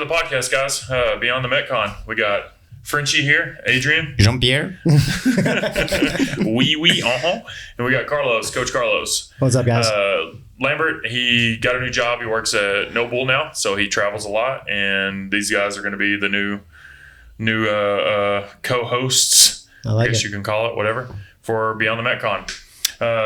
the podcast, guys. Beyond the Metcon. We got Frenchie here, Adrien. Jean-Pierre. And we got Carlos, Coach Carlos. What's up, guys? Lambert, he got a new job. He works at No Bull now, so he travels a lot. And these guys are going to be the new co-hosts, I guess you can call it, whatever, for Beyond the Metcon.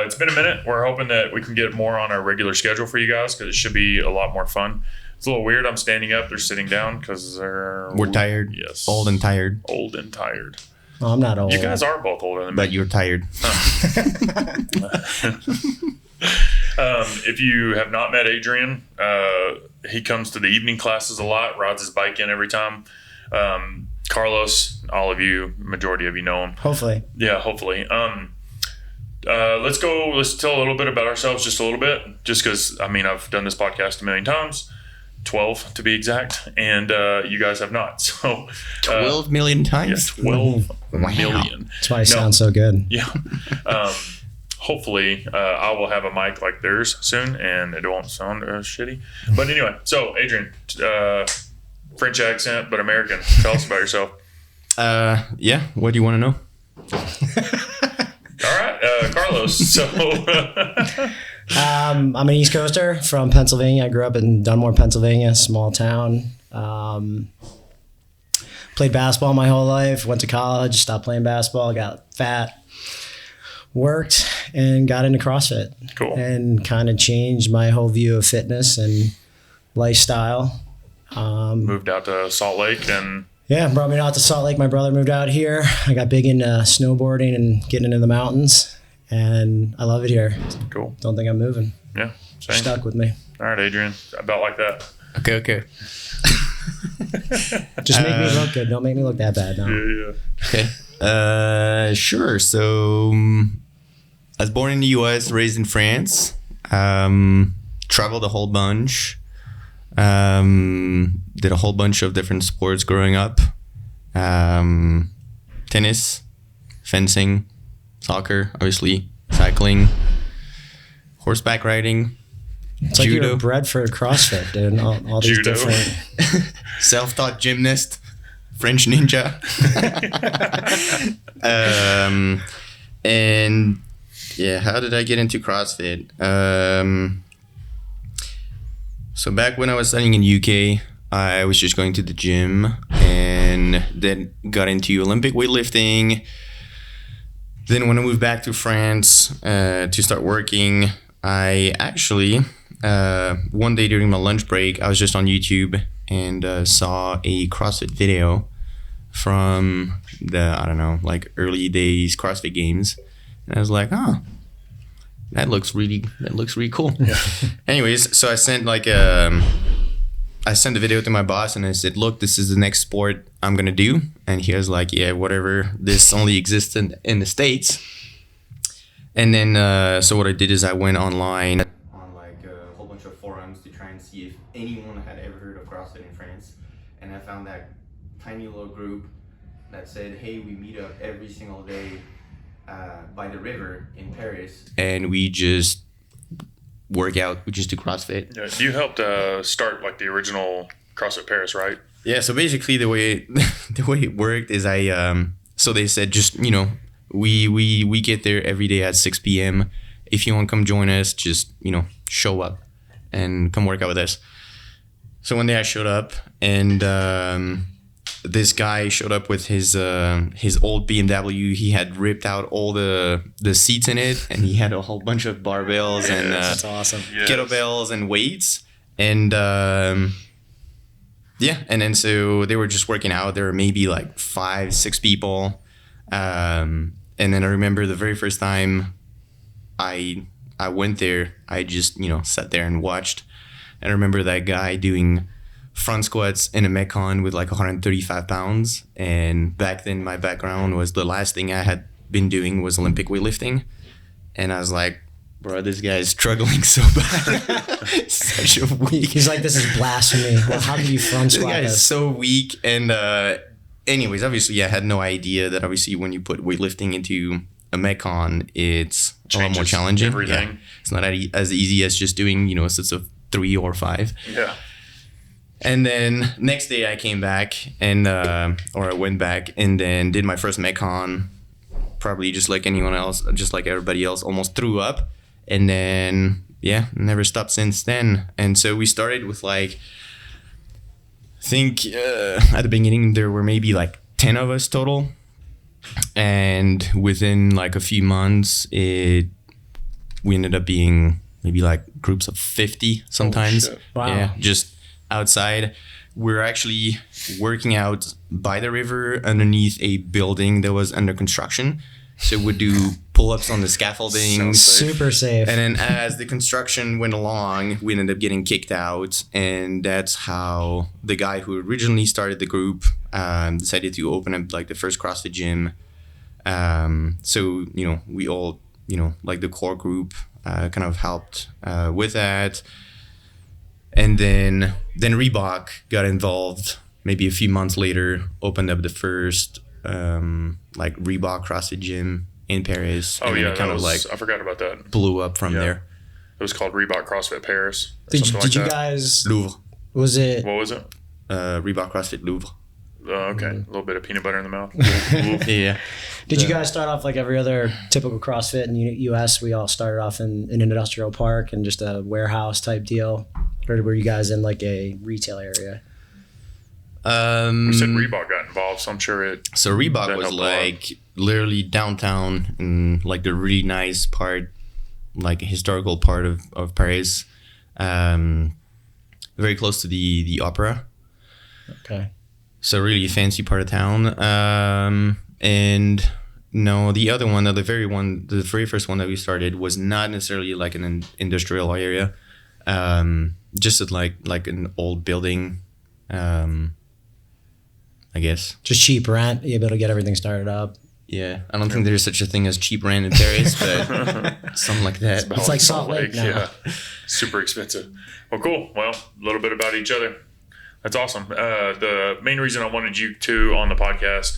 It's been a minute. We're hoping that we can get more on our regular schedule for you guys because it should be a lot more fun. It's a little weird. I'm standing up. They're sitting down because we're tired. Yes. Old and tired. Old and tired. Oh, I'm not old. You guys are both older than me. But you're tired. If you have not met Adrien, he comes to the evening classes a lot, rides his bike in every time. Carlos, all of you, majority of you know him. Hopefully. Yeah, hopefully. Let's tell a little bit about ourselves, just a little bit, just because, I've done this podcast a million times, 12 to be exact, and you guys have not. So 12 million times? Yes, 12 million. That's why it sounds so good. Yeah. Hopefully, I will have a mic like theirs soon, and it won't sound shitty. But anyway, so Adrien, French accent, but American. Tell us about yourself. Yeah. What do you want to know? All right, Carlos. So, I'm an East Coaster from Pennsylvania. I grew up in Dunmore, Pennsylvania, small town. Played basketball my whole life. Went to college, stopped playing basketball, got fat. Worked and got into CrossFit. Cool. And kind of changed my whole view of fitness and lifestyle. Moved out to Salt Lake and... Yeah, brought me out to Salt Lake. My brother moved out here. I got big into snowboarding and getting into the mountains, and I love it here. Cool. Don't think I'm moving. Yeah, same. You're stuck with me. All right, Adrien. About like that. Okay. Just make me look good. Don't make me look that bad now. Yeah. Okay. Sure. So, I was born in the U.S., raised in France. Traveled a whole bunch. Did a whole bunch of different sports growing up. Tennis, fencing, soccer, obviously, cycling, horseback riding, It's like judo. you were bred for CrossFit, dude. All these Judo. different... Self-taught gymnast, French ninja. And yeah, how did I get into CrossFit? So back when I was studying in UK, I was just going to the gym and then got into Olympic weightlifting. Then when I moved back to France to start working, I actually, one day during my lunch break, I was just on YouTube and saw a CrossFit video from the, early days CrossFit games. And I was like, oh, that looks really cool. Yeah. Anyways, so I sent the video to my boss and I said, look, this is the next sport I'm going to do. And he was like, yeah, whatever. This only exists in the States. And then, so what I did is I went online on a whole bunch of forums to try and see if anyone had ever heard of CrossFit in France. And I found that tiny little group that said, hey, we meet up every single day by the river in Paris. And we just work out. We just do CrossFit. Yeah. You helped start the original CrossFit Paris, right? Yeah. So basically, the way it worked is so they said just we get there every day at 6 p.m. If you want to come join us, just show up and come work out with us. So one day I showed up and this guy showed up with his old BMW. He had ripped out all the seats in it, and he had a whole bunch of barbells and That's awesome. kettlebells and weights. And and then so they were just working out. There were maybe 5-6 people. And then I remember the very first time I went there, I just sat there and watched. And I remember that guy doing front squats in a Metcon with 135 pounds. And back then my background was the last thing I had been doing was Olympic weightlifting. And I was like, bro, this guy is struggling so bad. Such a weak. He's like, this is blasphemy. Well, how can you front squat This guy this? is so weak. And anyways, obviously I had no idea that obviously when you put weightlifting into a Metcon, it's a lot more challenging. Everything. Yeah. It's not as easy as just doing, sets of 3 or 5. Yeah. And then next day I came back and or I went back and then did my first Metcon. Probably just like anyone else, just like everybody else, almost threw up. And then never stopped since then. And so we started with like, I think at the beginning there were maybe like 10 of us total. And within like a few months, we ended up being maybe like groups of 50 sometimes. Oh, shit. Wow. Yeah, just outside. We're actually working out by the river underneath a building that was under construction. So we'd do pull-ups on the scaffolding. Super safe. And then as the construction went along, we ended up getting kicked out. And that's how the guy who originally started the group decided to open up like the first CrossFit gym. So, we all, like the core group kind of helped with that. And then Reebok got involved maybe a few months later, opened up the first like Reebok CrossFit gym in Paris. Oh, and yeah. it kind of like I forgot about that. blew up from there. It was called Reebok CrossFit Paris. Did you guys, Louvre. was it, What was it? Reebok CrossFit Louvre. Okay. A little bit of peanut butter in the mouth. Yeah. did you guys start off like every other typical CrossFit in the U.S.? We all started off in an industrial park and just a warehouse type deal. Or were you guys in like a retail area? You said Reebok got involved, so I'm sure it. So Reebok that was helped a lot. like literally downtown in like the really nice part, like a historical part of Paris. Very close to the opera. Okay. So really fancy part of town. And no, the other one, the very first one that we started was not necessarily like an industrial area. Just at like an old building, I guess. Just cheap rent, you able to get everything started up. Yeah, I don't think there's such a thing as cheap rent in Paris, but something like that. It's like Salt Lake now. Yeah, super expensive. Well, cool. Well, a little bit about each other. That's awesome. The main reason I wanted you two on the podcast,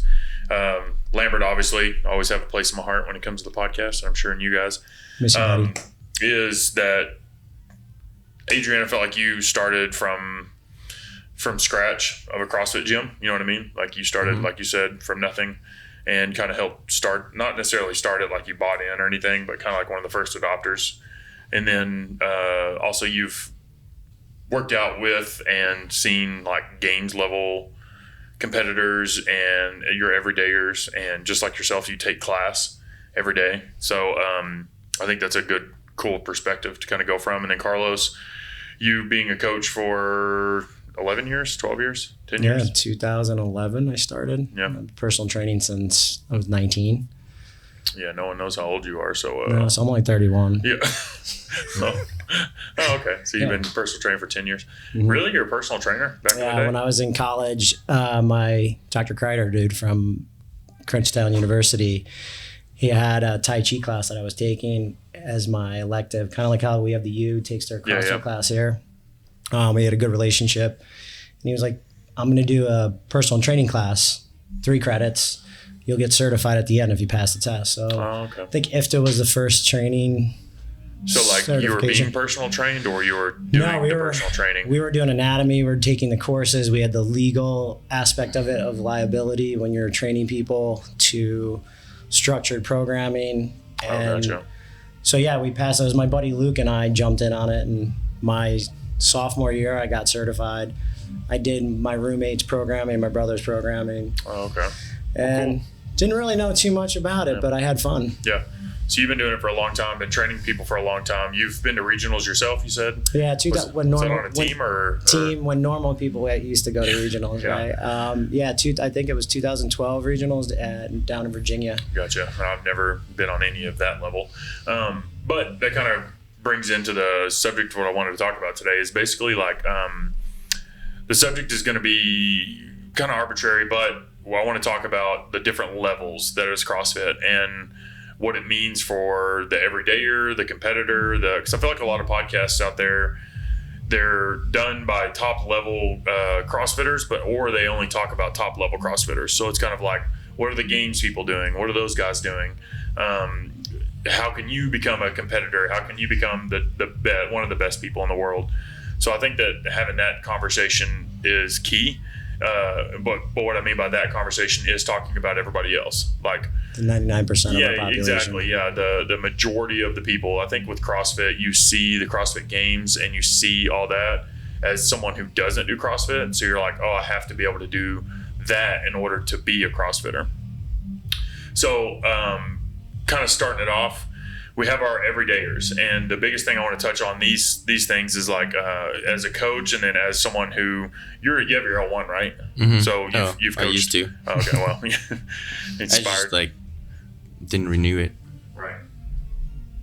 Lambert, obviously, always have a place in my heart when it comes to the podcast, and I'm sure in you guys, Miss you, buddy. is that Adrien, I felt like you started from scratch of a CrossFit gym. You know what I mean? Like you started, like you said, from nothing and kind of helped start, not necessarily started like you bought in or anything, but kind of like one of the first adopters. And then also you've worked out with and seen like games level competitors and your everydayers, and just like yourself, you take class every day. So I think that's a good, cool perspective to kind of go from. And then Carlos, you being a coach for 11 years, 12 years, 10 years? Yeah, 2011 I started. Yeah. Personal training since I was 19. Yeah, no one knows how old you are, so... No, so I'm only 31. Yeah. Oh, okay. So you've been personal trainer for 10 years. Mm-hmm. Really? You're a personal trainer back in the Yeah, day? when I was in college, my Dr. Kreider, dude, from Crunchtown University, he had a Tai Chi class that I was taking as my elective, kind of like how we have the U takes their CrossFit class here. We had a good relationship. And he was like, I'm going to do a personal training class, 3 credits. You'll get certified at the end if you pass the test. So okay. I think IFTA was the first training. So like you were being personal trained, or you were doing personal training? We were doing anatomy. We were taking the courses. We had the legal aspect of it, of liability when you're training people, to structured programming. And gotcha. so yeah, we passed. It was my buddy Luke and I jumped in on it. And my sophomore year, I got certified. I did my roommate's programming, my brother's programming. Oh, okay. And didn't really know too much about it, but I had fun. Yeah. So you've been doing it for a long time, been training people for a long time. You've been to regionals yourself, you said? Yeah, Was that on a team or? When normal people used to go to regionals, Yeah. right? I think it was 2012 regionals down in Virginia. Gotcha. I've never been on any of that level. But that kind of brings into the subject of what I wanted to talk about today is basically like the subject is going to be kind of arbitrary, but I want to talk about the different levels that is CrossFit and what it means for the everydayer, the competitor, because I feel like a lot of podcasts out there, they're done by top level CrossFitters, or they only talk about top level CrossFitters. So it's kind of like, what are the games people doing? What are those guys doing? How can you become a competitor? How can you become one of the best people in the world? So I think that having that conversation is key. But what I mean by that conversation is talking about everybody else, like the 99% of the population. Exactly. Yeah, the majority of the people. I think with CrossFit, you see the CrossFit Games and you see all that as someone who doesn't do CrossFit, and so you're like, oh, I have to be able to do that in order to be a CrossFitter. So, kind of starting it off, we have our everydayers, and the biggest thing I want to touch on these things is like as a coach, and then as someone who you have your L1, right? Mm-hmm. So you've coached. I used to. Oh, okay, well, inspired. I just didn't renew it. Right.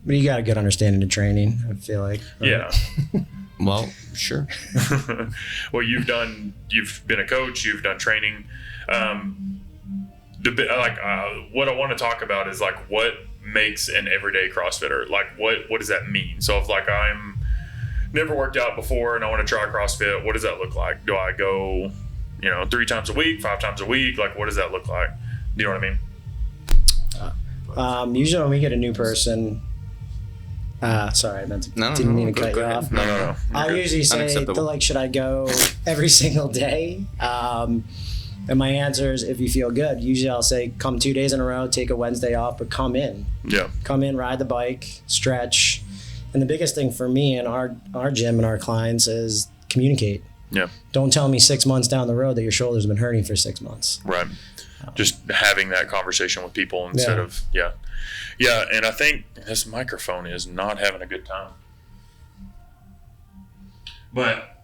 But you got a good understanding of training, I feel like. Right? Yeah. Well, sure. Well, you've been a coach, you've done training. What I want to talk about is like what makes an everyday CrossFitter. Like what does that mean? So if like I'm never worked out before and I want to try CrossFit, what does that look like? Do I go, 3 times a week, 5 times a week? Like what does that look like? Do you know what I mean? Usually when we get a new person, sorry, I didn't mean to cut you off. No. I'll usually say, should I go every single day? And my answer is, if you feel good. Usually I'll say, come 2 days in a row, take a Wednesday off, but come in. Yeah. Come in, ride the bike, stretch. And the biggest thing for me and our gym and our clients is communicate. Yeah. Don't tell me 6 months down the road that your shoulder's been hurting for 6 months. Right. Just having that conversation with people instead of, Yeah, and I think this microphone is not having a good time. But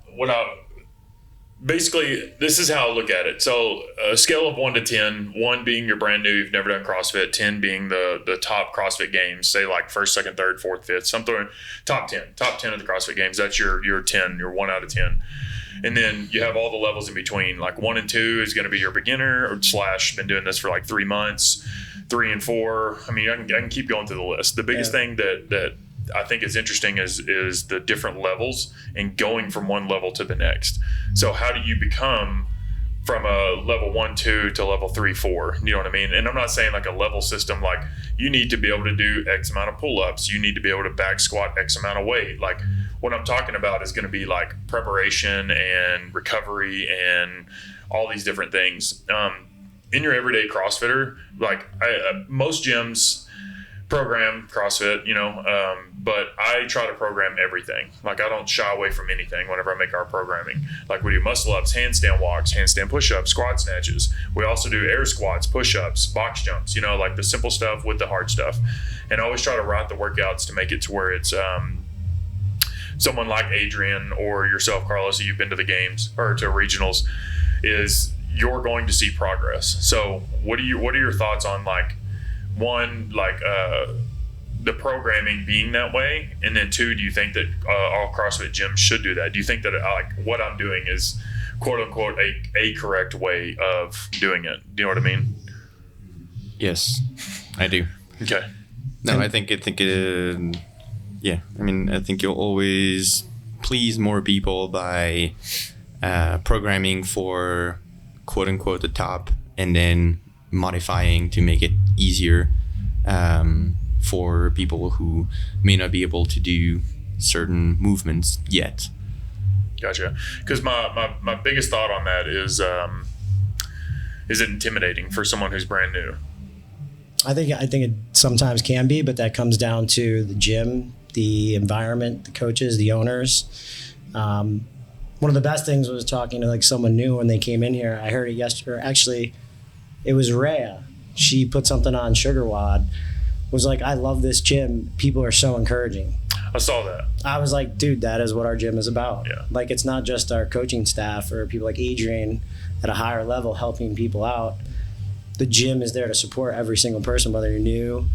basically, this is how I look at it. So a scale of 1 to 10, 1 being you're brand new, you've never done CrossFit, 10 being the top CrossFit Games, say like 1st, 2nd, 3rd, 4th, 5th, something, top 10 of the CrossFit Games. That's your 10, your 1 out of 10. And then you have all the levels in between. Like 1 and 2 is going to be your beginner / been doing this for like 3 months. 3 and 4. I mean, I can keep going through the list. The biggest thing that I think is interesting is the different levels and going from one level to the next. So how do you become from a level 1, 2 to level 3, 4? You know what I mean? And I'm not saying like a level system, like you need to be able to do X amount of pull-ups. You need to be able to back squat X amount of weight. Like what I'm talking about is going to be like preparation and recovery and all these different things. In your everyday CrossFitter, like most gyms program CrossFit, but I try to program everything. Like I don't shy away from anything whenever I make our programming. Like we do muscle ups, handstand walks, handstand push-ups, squat snatches. We also do air squats, push-ups, box jumps, like the simple stuff with the hard stuff. And I always try to route the workouts to make it to where it's someone like Adrien or yourself, Carlos, you've been to the games or to regionals, is you're going to see progress. So what are your thoughts on like, one, like the programming being that way, and then 2, do you think that all CrossFit gyms should do that? Do you think that like what I'm doing is quote unquote a correct way of doing it? Do you know what I mean? Yes, I do. Okay. No, I think yeah. I mean, I think you'll always please more people by programming for quote unquote the top, and then modifying to make it easier for people who may not be able to do certain movements yet. Gotcha. Because my biggest thought on that is it intimidating for someone who's brand new? I think it sometimes can be, but that comes down to the gym, the environment, the coaches, the owners. One of the best things was talking to like someone new when they came in here. I heard it yesterday. Actually, it was Rhea. She put something on Sugar Wad. Was like, I love this gym. People are so encouraging. I saw that. I was like, dude, that is what our gym is about. Yeah. Like, it's not just our coaching staff or people like Adrien at a higher level helping people out. The gym is there to support every single person, whether you're new,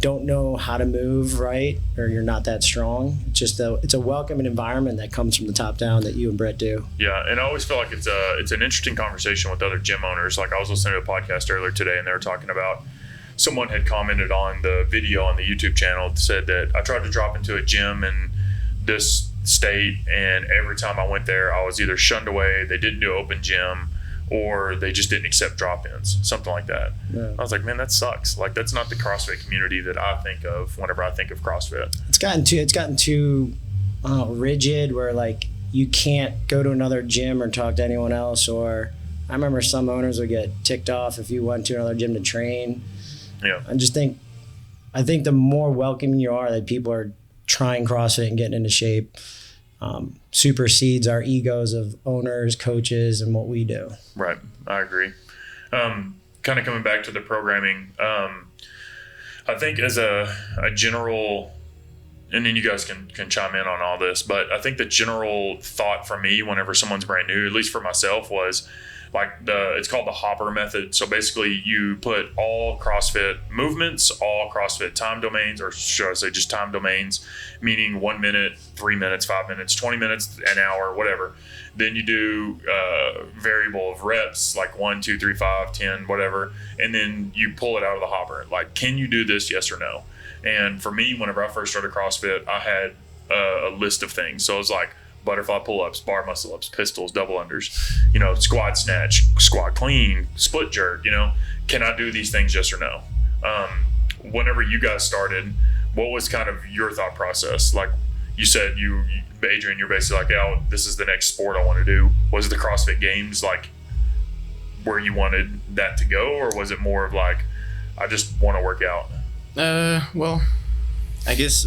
don't know how to move right, or you're not that strong. It's a welcoming environment that comes from the top down that you and Brett do. Yeah, and I always feel like it's an interesting conversation with other gym owners. Like I was listening to a podcast earlier today, and they were talking about someone had commented on the video on the YouTube channel, said that I tried to drop into a gym in this state, and every time I went there, I was either shunned away, they didn't do open gym, or they just didn't accept drop-ins, something like that. Yeah. I was like, man, that sucks. Like, that's not the CrossFit community that I think of whenever I think of CrossFit. It's gotten too rigid, where like you can't go to another gym or talk to anyone else. Or I remember some owners would get ticked off if you went to another gym to train. Yeah. I think the more welcoming you are that people are trying CrossFit and getting into shape, supersedes our egos of owners, coaches, and what we do. Right. I agree. Kind of coming back to the programming, I think as a general, and then you guys can chime in on all this, but I think the general thought for me whenever someone's brand new, at least for myself, was like it's called the hopper method. So basically you put all CrossFit movements, all CrossFit time domains, or should I say just time domains, meaning 1 minute, 3 minutes, 5 minutes, 20 minutes, an hour, whatever. Then you do variable of reps, like 1, 2, 3, 5, 10, whatever. And then you pull it out of the hopper. Like, can you do this? Yes or no? And for me, whenever I first started CrossFit, I had a list of things. So it was like butterfly pull-ups, bar muscle-ups, pistols, double unders, squat snatch, squat clean, split jerk, can I do these things, yes or no? Whenever you guys started, what was kind of your thought process? Like you said, Adrien, you're basically like, oh, this is the next sport I want to do. Was the CrossFit Games like where you wanted that to go, or was it more of like, I just want to work out? Well, I guess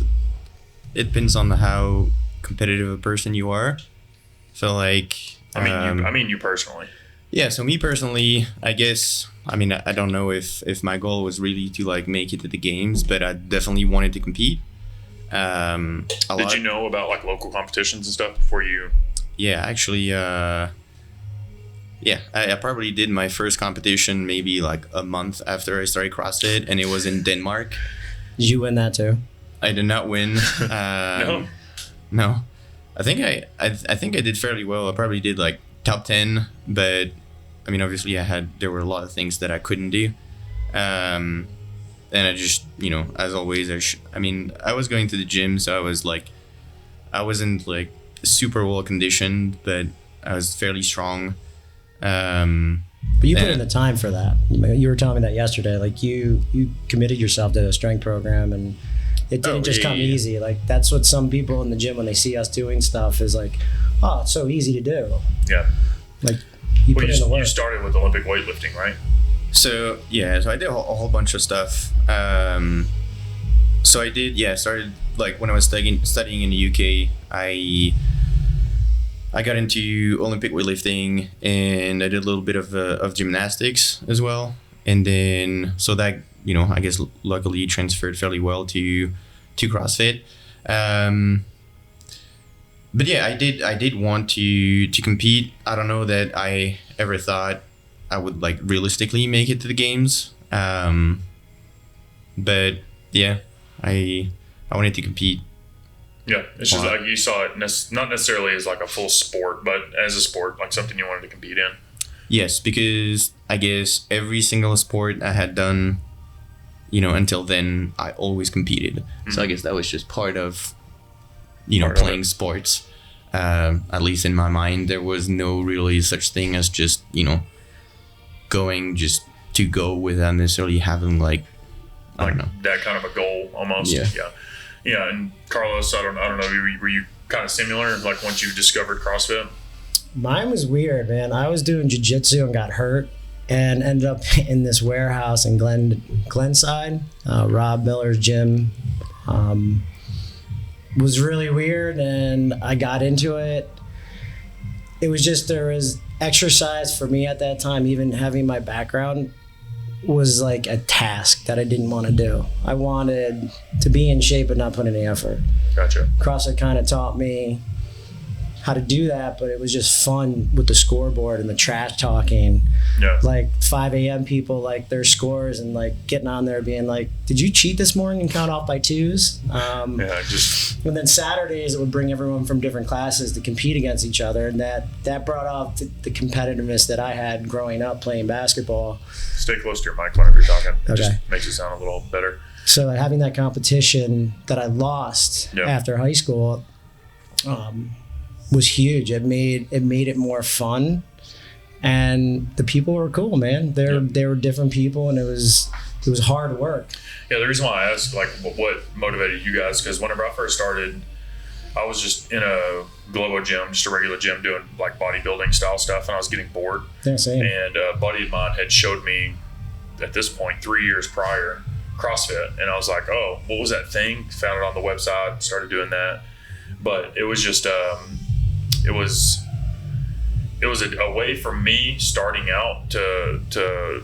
it depends on how competitive a person you are. So like, I mean you personally. Yeah. So me personally, I guess, I don't know if my goal was really to like make it to the games, but I definitely wanted to compete. Did you know about like local competitions and stuff before you? Yeah, actually, I probably did my first competition maybe like a month after I started CrossFit, and it was in Denmark. Did you win that too? I did not win. No. I think I did fairly well. I probably did like top 10, but obviously there were a lot of things that I couldn't do. And I just, as always, I was going to the gym, so I wasn't like super well conditioned, but I was fairly strong. But you put in the time for that. You were telling me that yesterday. Like you committed yourself to a strength program, and it didn't just come easy. Like that's what some people in the gym, when they see us doing stuff, is like, oh, it's so easy to do. Yeah. Like you put in the work. You started with Olympic weightlifting, right? So I did a whole bunch of stuff. So I did, started like when I was studying in the UK, I got into Olympic weightlifting, and I did a little bit of gymnastics as well. And then, so that, I guess luckily transferred fairly well to CrossFit. But yeah, I did want to compete. I don't know that I ever thought I would like realistically make it to the games. But yeah, I wanted to compete. Yeah, it's just like you saw it not necessarily as like a full sport, but as a sport, like something you wanted to compete in. Yes, because I guess every single sport I had done, until then, I always competed. Mm-hmm. So I guess that was just part of, playing sports. At least in my mind, there was no really such thing as just, going just to go without necessarily having like I don't know, that kind of a goal almost. Yeah. And Carlos, I don't know, were you kind of similar? Like once you discovered CrossFit? Mine was weird, man. I was doing jiu-jitsu and got hurt, and ended up in this warehouse in Glenside, Rob Miller's gym. Was really weird, and I got into it. It was just, there was exercise for me at that time, even having my background, was like a task that I didn't want to do. I wanted to be in shape but not put any effort. Gotcha. CrossFit kind of taught me how to do that, but it was just fun with the scoreboard and the trash talking. Yeah. Like 5 a.m. people, like their scores, and like getting on there being like, did you cheat this morning and count off by twos? And then Saturdays it would bring everyone from different classes to compete against each other, and that brought off the competitiveness that I had growing up playing basketball. Stay close to your mic whenever you're talking. It okay. Just makes it sound a little better. So having that competition that I lost after high school was huge. It made it more fun, and the people were cool, man. They were different people, and it was hard work. Yeah, the reason why I asked like what motivated you guys, because whenever I first started, I was just in a Globo gym, just a regular gym, doing like bodybuilding style stuff, and I was getting bored. Yeah, same. And a buddy of mine had showed me, at this point, 3 years prior, CrossFit, and I was like, oh, what was that thing? Found it on the website, started doing that. But it was just it was a way for me starting out to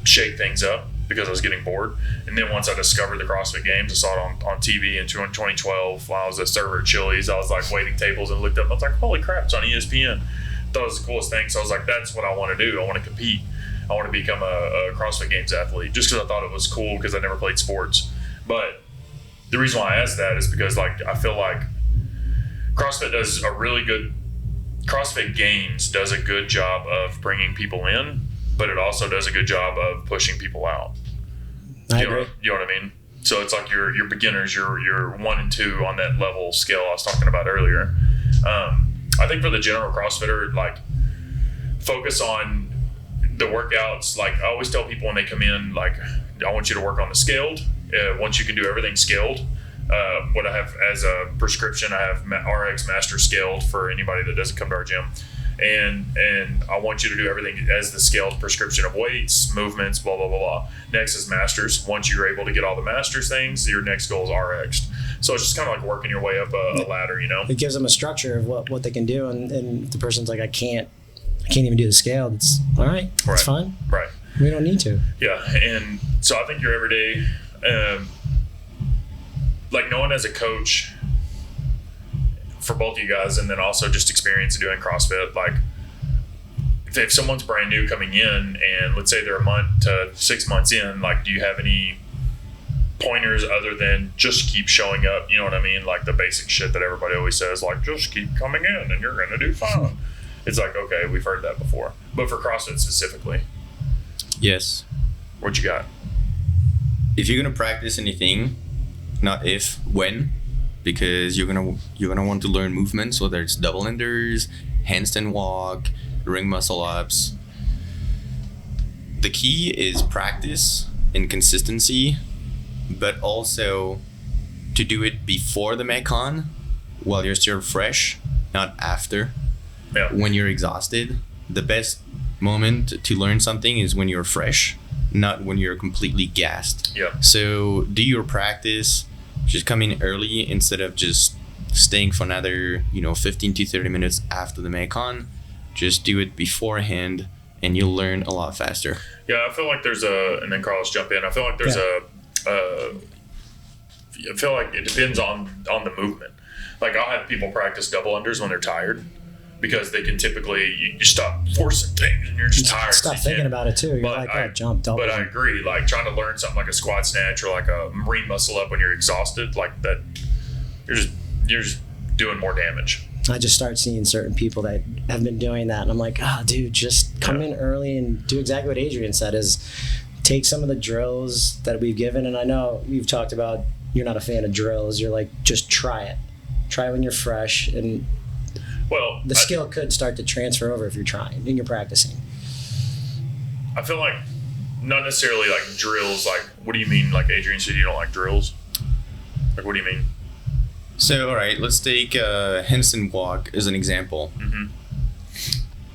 shake things up because I was getting bored. And then once I discovered the CrossFit Games, I saw it on TV in 2012 while I was a server at Chili's. I was like waiting tables and looked up. I was like, holy crap, it's on ESPN. Thought it was the coolest thing. So I was like, that's what I want to do. I want to compete. I want to become a CrossFit Games athlete just because I thought it was cool because I never played sports. But the reason why I asked that is because like I feel like CrossFit Games does a good job of bringing people in, but it also does a good job of pushing people out. I agree. You know what I mean? So it's like your beginners, your 1 and 2 on that level scale I was talking about earlier. I think for the general CrossFitter, like focus on the workouts. Like I always tell people when they come in, like I want you to work on the scaled. Once you can do everything scaled, what I have as a prescription, I have RX Master Scaled for anybody that doesn't come to our gym. And I want you to do everything as the scaled prescription of weights, movements, blah, blah, blah, blah. Next is Masters. Once you're able to get all the Masters things, your next goal is RX. So it's just kind of like working your way up a ladder, you know? It gives them a structure of what they can do. And if the person's like, I can't even do the scale, it's all right. It's fine. Right. We don't need to. Yeah. And so I think your everyday, like knowing as a coach for both of you guys, and then also just experience doing CrossFit, like if someone's brand new coming in and let's say they're a month to 6 months in, like do you have any pointers other than just keep showing up? You know what I mean? Like the basic shit that everybody always says, like just keep coming in and you're gonna do fine. It's like, okay, we've heard that before. But for CrossFit specifically, Yes. what you got? If you're gonna practice anything, not if, when, because you're gonna want to learn movements, whether it's double unders, handstand walk, ring muscle ups. The key is practice and consistency, but also to do it before the Metcon while you're still fresh, not after. Yeah. When you're exhausted. The best moment to learn something is when you're fresh, not when you're completely gassed. Yeah. So do your practice, just come in early instead of just staying for another 15 to 30 minutes after the Metcon. Just do it beforehand and you'll learn a lot faster. Yeah, I feel like there's and then Carlos jump in. I feel like there's I feel like it depends on the movement. Like I'll have people practice double unders when they're tired because they can typically, you stop forcing things and you're just tired. Stop thinking about it too. You're like, jump, double. But I agree, like trying to learn something like a squat snatch or like a marine muscle up when you're exhausted, like that, you're just doing more damage. I just start seeing certain people that have been doing that, and I'm like, dude, just come in early and do exactly what Adrien said, is take some of the drills that we've given. And I know you've talked about you're not a fan of drills. You're like, just try it. Try when you're fresh, and the skill could start to transfer over if you're trying and you're practicing. I feel like not necessarily like drills. Like, what do you mean? Like Adrien said, you don't like drills? Like, what do you mean? So, all right, let's take handstand walk as an example,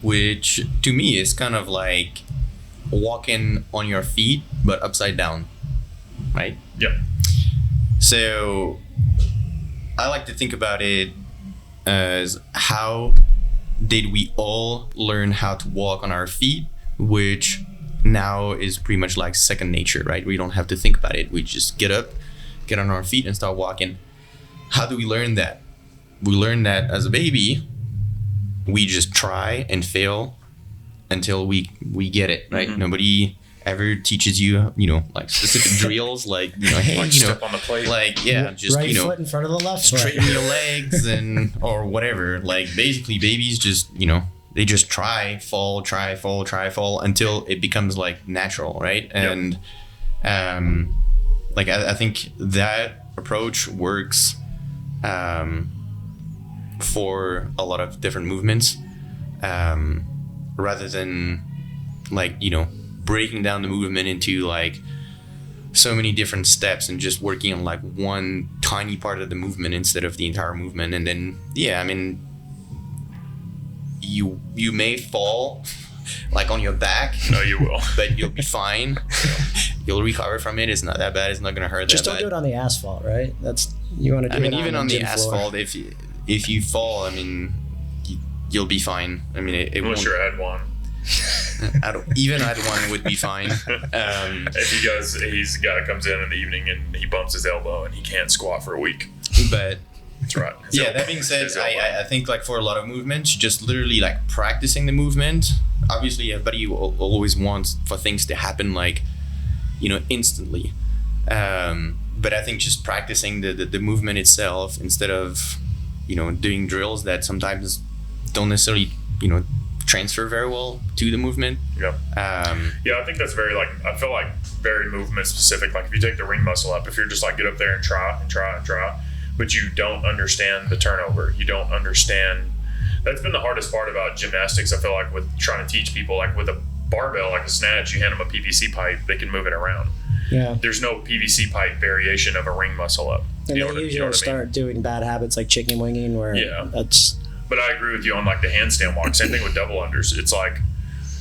which to me is kind of like walking on your feet, but upside down, right? Yeah. So I like to think about it as how did we all learn how to walk on our feet, which now is pretty much like second nature, right? We don't have to think about it. We just get up, get on our feet and start walking. How do we learn that? We learn that as a baby. We just try and fail until we get it, right? Nobody ever teaches you, like specific drills, like, hey, like step on the plate. Like, just, right foot in front of the left foot. Straighten your legs or whatever. Like, basically, babies just, they just try, fall until it becomes like natural, right? And like I think that approach works for a lot of different movements, rather than like breaking down the movement into like so many different steps and just working on like one tiny part of the movement instead of the entire movement. And then, yeah, I mean, you may fall like on your back. No, you will. But you'll be fine. You'll recover from it. It's not that bad. It's not going to hurt Just that don't bad. do it on the asphalt, right? That's, you want to do I mean, it even on the gym asphalt, floor. if you fall, I mean, you'll be fine. I mean, it Unless won't. you're at one. Even I'd one would be fine. If he's a guy that comes in the evening and he bumps his elbow and he can't squat for a week. But That's right. yeah, that being said, I think like for a lot of movements, just literally like practicing the movement. Obviously, everybody always wants for things to happen like, instantly. But I think just practicing the movement itself instead of, doing drills that sometimes don't necessarily, transfer very well to the movement. Yeah. I think that's I feel like very movement specific. Like if you take the ring muscle up, if you're just like get up there and try, but you don't understand the turnover, you don't understand. That's been the hardest part about gymnastics. I feel like with trying to teach people, like with a barbell, like a snatch, you hand them a PVC pipe, they can move it around. Yeah. There's no PVC pipe variation of a ring muscle up. And You they know usually what I mean? start doing bad habits like chicken winging, where that's. But I agree with you on like the handstand walk. Same thing with double unders. It's like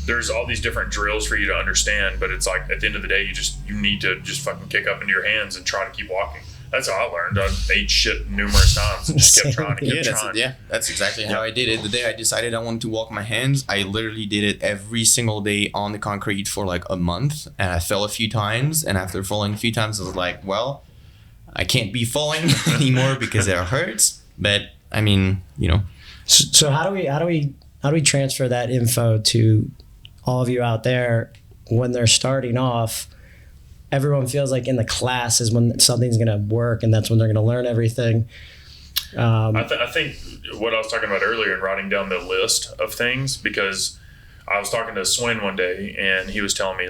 there's all these different drills for you to understand, but it's like at the end of the day, you need to just fucking kick up into your hands and try to keep walking. That's how I learned. I ate shit numerous times and just kept trying and kept trying. That's exactly how I did it. The day I decided I wanted to walk my hands, I literally did it every single day on the concrete for like a month, and I fell a few times. And after falling a few times, I was like, well, I can't be falling anymore because it hurts. But I mean, So how do we transfer that info to all of you out there when they're starting off? Everyone feels like in the class is when something's going to work, and that's when they're going to learn everything. I think what I was talking about earlier in writing down the list of things, because I was talking to Swin one day and he was telling me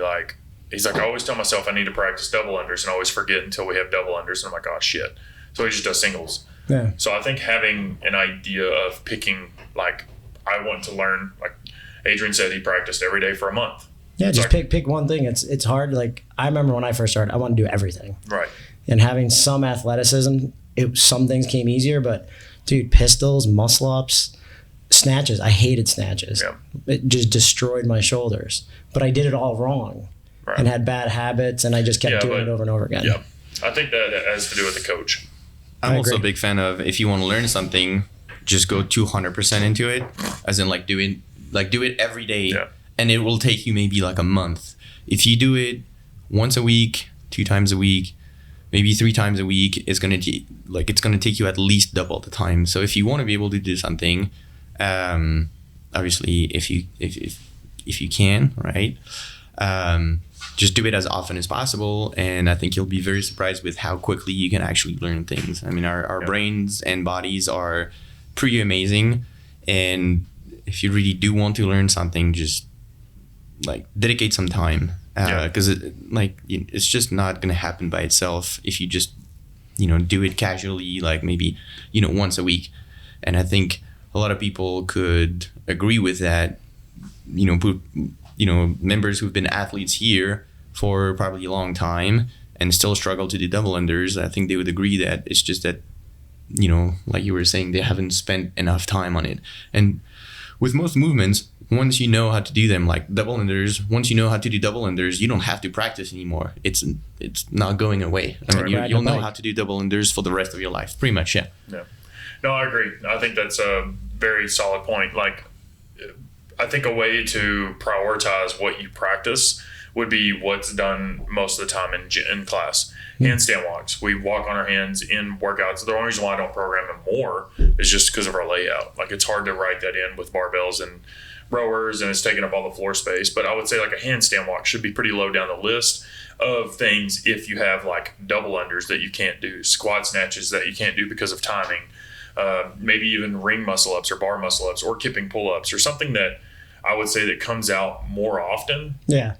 he's like, I always tell myself I need to practice double unders and I always forget until we have double unders. And I'm like, oh shit. So he just does singles. Yeah. So I think having an idea of picking, like, I want to learn, like Adrien said, he practiced every day for a month. Yeah, It's just pick one thing. It's hard. Like I remember when I first started, I wanted to do everything. Right. And having some athleticism, some things came easier. But dude, pistols, muscle ups, snatches. I hated snatches. Yeah. It just destroyed my shoulders. But I did it all wrong, Right. and had bad habits, and I just kept doing it over and over again. Yeah. I think that has to do with the coach. I'm I also a agree. big fan of, if you want to learn something, just go 200% into it, as in do it every day. Yeah. And it will take you maybe like a month. If you do it once a week, 2 times a week, maybe 3 times a week, it's gonna take you at least double the time. So if you want to be able to do something, obviously if you can, right, just do it as often as possible, and I think you'll be very surprised with how quickly you can actually learn things. I mean, our brains and bodies are pretty amazing, and if you really do want to learn something, just dedicate some time, because it's just not gonna happen by itself if you just do it casually, like maybe once a week. And I think a lot of people could agree with that. Members who've been athletes here for probably a long time and still struggle to do double unders, I think they would agree that it's just that like you were saying, they haven't spent enough time on it. And with most movements, once you know how to do them, like double unders, once you know how to do double unders, you don't have to practice anymore. It's not going away. I mean, you'll know how to do double unders for the rest of your life, pretty much. Yeah. Yeah. No, I agree. I think that's a very solid point. Like, I think a way to prioritize what you practice would be what's done most of the time in class. Handstand walks. We walk on our hands in workouts. The only reason why I don't program them more is just because of our layout. Like, it's hard to write that in with barbells and rowers, and it's taking up all the floor space. But I would say like a handstand walk should be pretty low down the list of things if you have like double unders that you can't do, squat snatches that you can't do because of timing, maybe even ring muscle ups or bar muscle ups or kipping pull ups or something that I would say that comes out more often. Yeah.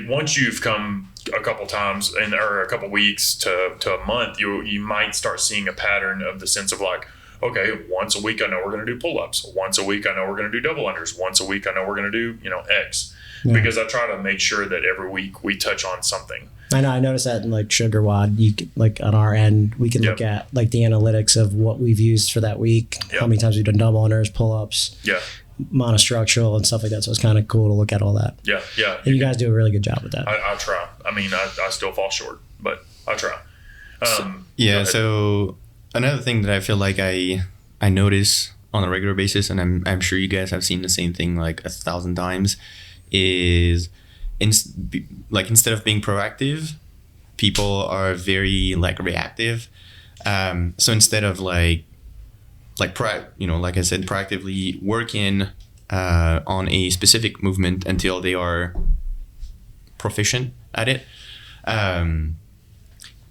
Once you've come a couple times or a couple weeks to a month, you might start seeing a pattern of the sense of like, okay, once a week I know we're going to do pull-ups. Once a week I know we're going to do double unders. Once a week I know we're going to do X. Yeah. Because I try to make sure that every week we touch on something. I know. I noticed that in like Sugar WOD, you can, like on our end, we can look at like the analytics of what we've used for that week, how many times we've done double unders, pull ups, monostructural and stuff like that. So it's kind of cool to look at all that. Yeah. And you guys do a really good job with that. I try. I mean, I still fall short, but I try. So another thing that I feel like I notice on a regular basis, and I'm sure you guys have seen the same thing like 1,000 times, is instead of being proactive, people are very like reactive. So instead of like I said, proactively working on a specific movement until they are proficient at it,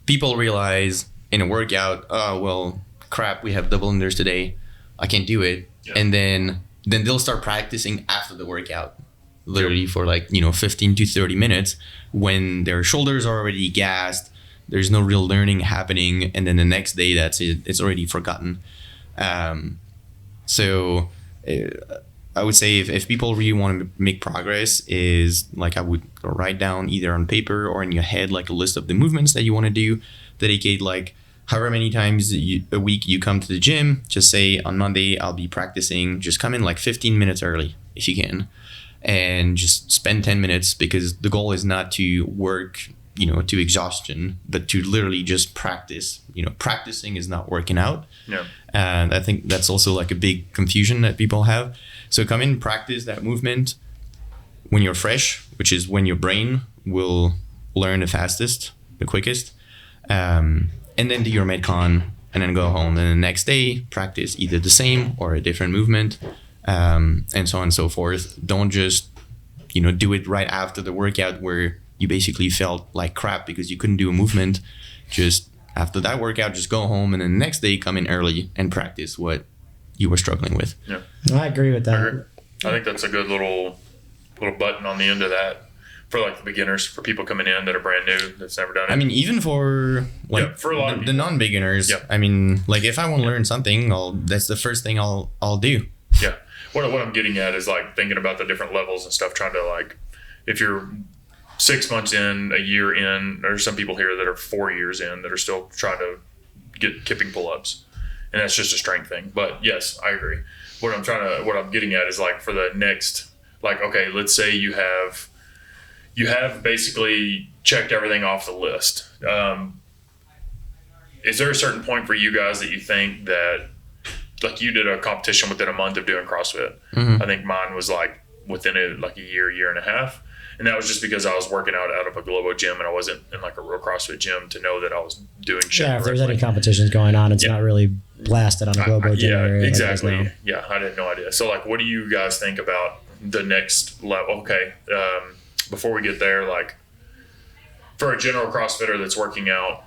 people realize in a workout, oh well, crap, we have double unders today, I can't do it, and then they'll start practicing after the workout, literally for like 15 to 30 minutes when their shoulders are already gassed, there's no real learning happening, and then the next day that's it, it's already forgotten. So I would say if people really want to make progress, is like I would write down either on paper or in your head like a list of the movements that you want to do, dedicate like however many times a week you come to the gym. Just say on Monday I'll be practicing, just come in like 15 minutes early if you can, and just spend 10 minutes, because the goal is not to work to exhaustion, but to literally just practice. Practicing is not working out. And I think that's also like a big confusion that people have. So come in, practice that movement when you're fresh, which is when your brain will learn the fastest, the quickest, and then do your Metcon, and then go home, and the next day practice either the same or a different movement, and so on and so forth. Don't just do it right after the workout where you basically felt like crap because you couldn't do a movement. Just after that workout, just go home, and then the next day come in early and practice what you were struggling with. I agree with that. I think that's a good little button on the end of that for like the beginners, for people coming in that are brand new, that's never done it. I mean, even for like for a lot of the non-beginners. I mean, like if I want to learn something, that's the first thing I'll do. Yeah. What I'm getting at is like thinking about the different levels and stuff, trying to like, if you're 6 months in, a year in, there's some people here that are 4 years in that are still trying to get kipping pull-ups, and that's just a strength thing. But yes, I agree. What I'm getting at is like for the next, like, okay, let's say you have basically checked everything off the list. Is there a certain point for you guys that you think that, like you did a competition within a month of doing CrossFit? I think mine was like within a year and a half. And that was just because I was working out of a Globo gym, and I wasn't in like a real CrossFit gym to know that I was doing shit. Yeah, if there's any competitions going on, it's not really blasted on a Globo gym area. Exactly. Like I had no idea. So like, what do you guys think about the next level? Okay, before we get there, like for a general CrossFitter that's working out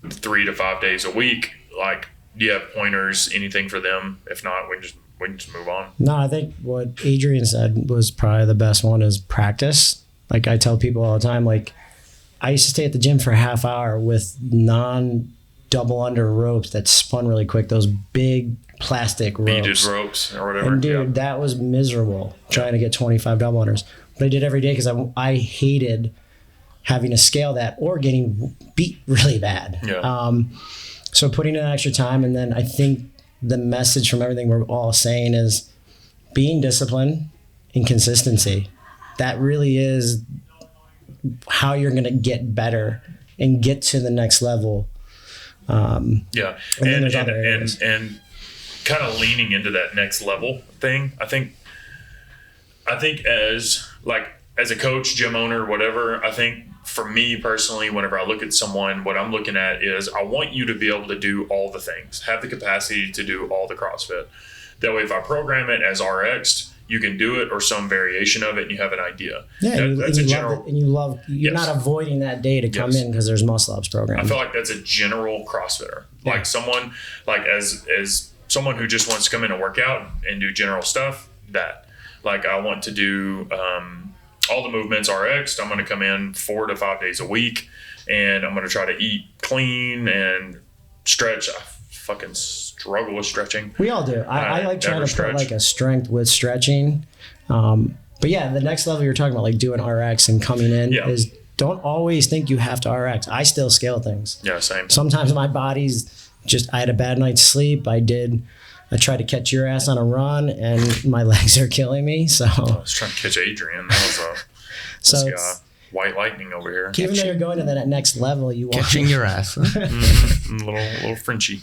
3 to 5 days a week, like, do you have pointers, anything for them? If not, we can just move on. No, I think what Adrien said was probably the best one, is practice. Like I tell people all the time, like I used to stay at the gym for a half hour with non-double under ropes that spun really quick, those big plastic ropes. Beaded ropes or whatever. And dude, that was miserable trying to get 25 double unders. But I did every day because I hated having to scale that or getting beat really bad. So putting in extra time, and then I think the message from everything we're all saying is being disciplined and consistency. That really is how you're going to get better and get to the next level. And kind of leaning into that next level thing. I think as a coach, gym owner, whatever, I think for me personally, whenever I look at someone, what I'm looking at is I want you to be able to do all the things, have the capacity to do all the CrossFit. That way, if I program it as RX, you can do it or some variation of it, and you have an idea. You're not avoiding that day to come in because there's muscle ups program. I feel like that's a general CrossFitter, like someone like as someone who just wants to come in and work out and do general stuff. That like I want to do. All the movements RX. I'm going to come in 4 to 5 days a week, and I'm going to try to eat clean and stretch. I fucking struggle with stretching. We all do. I like trying to put like a strength with stretching. But yeah, the next level you're talking about, like doing RX and coming in, is don't always think you have to RX. I still scale things. Yeah, same. Sometimes my body's just, I had a bad night's sleep. I tried to catch your ass on a run and my legs are killing me. So I was trying to catch Adrien. That was so white lightning over here. even though you're going to that next level, you want Catching your ass. Little Frenchy.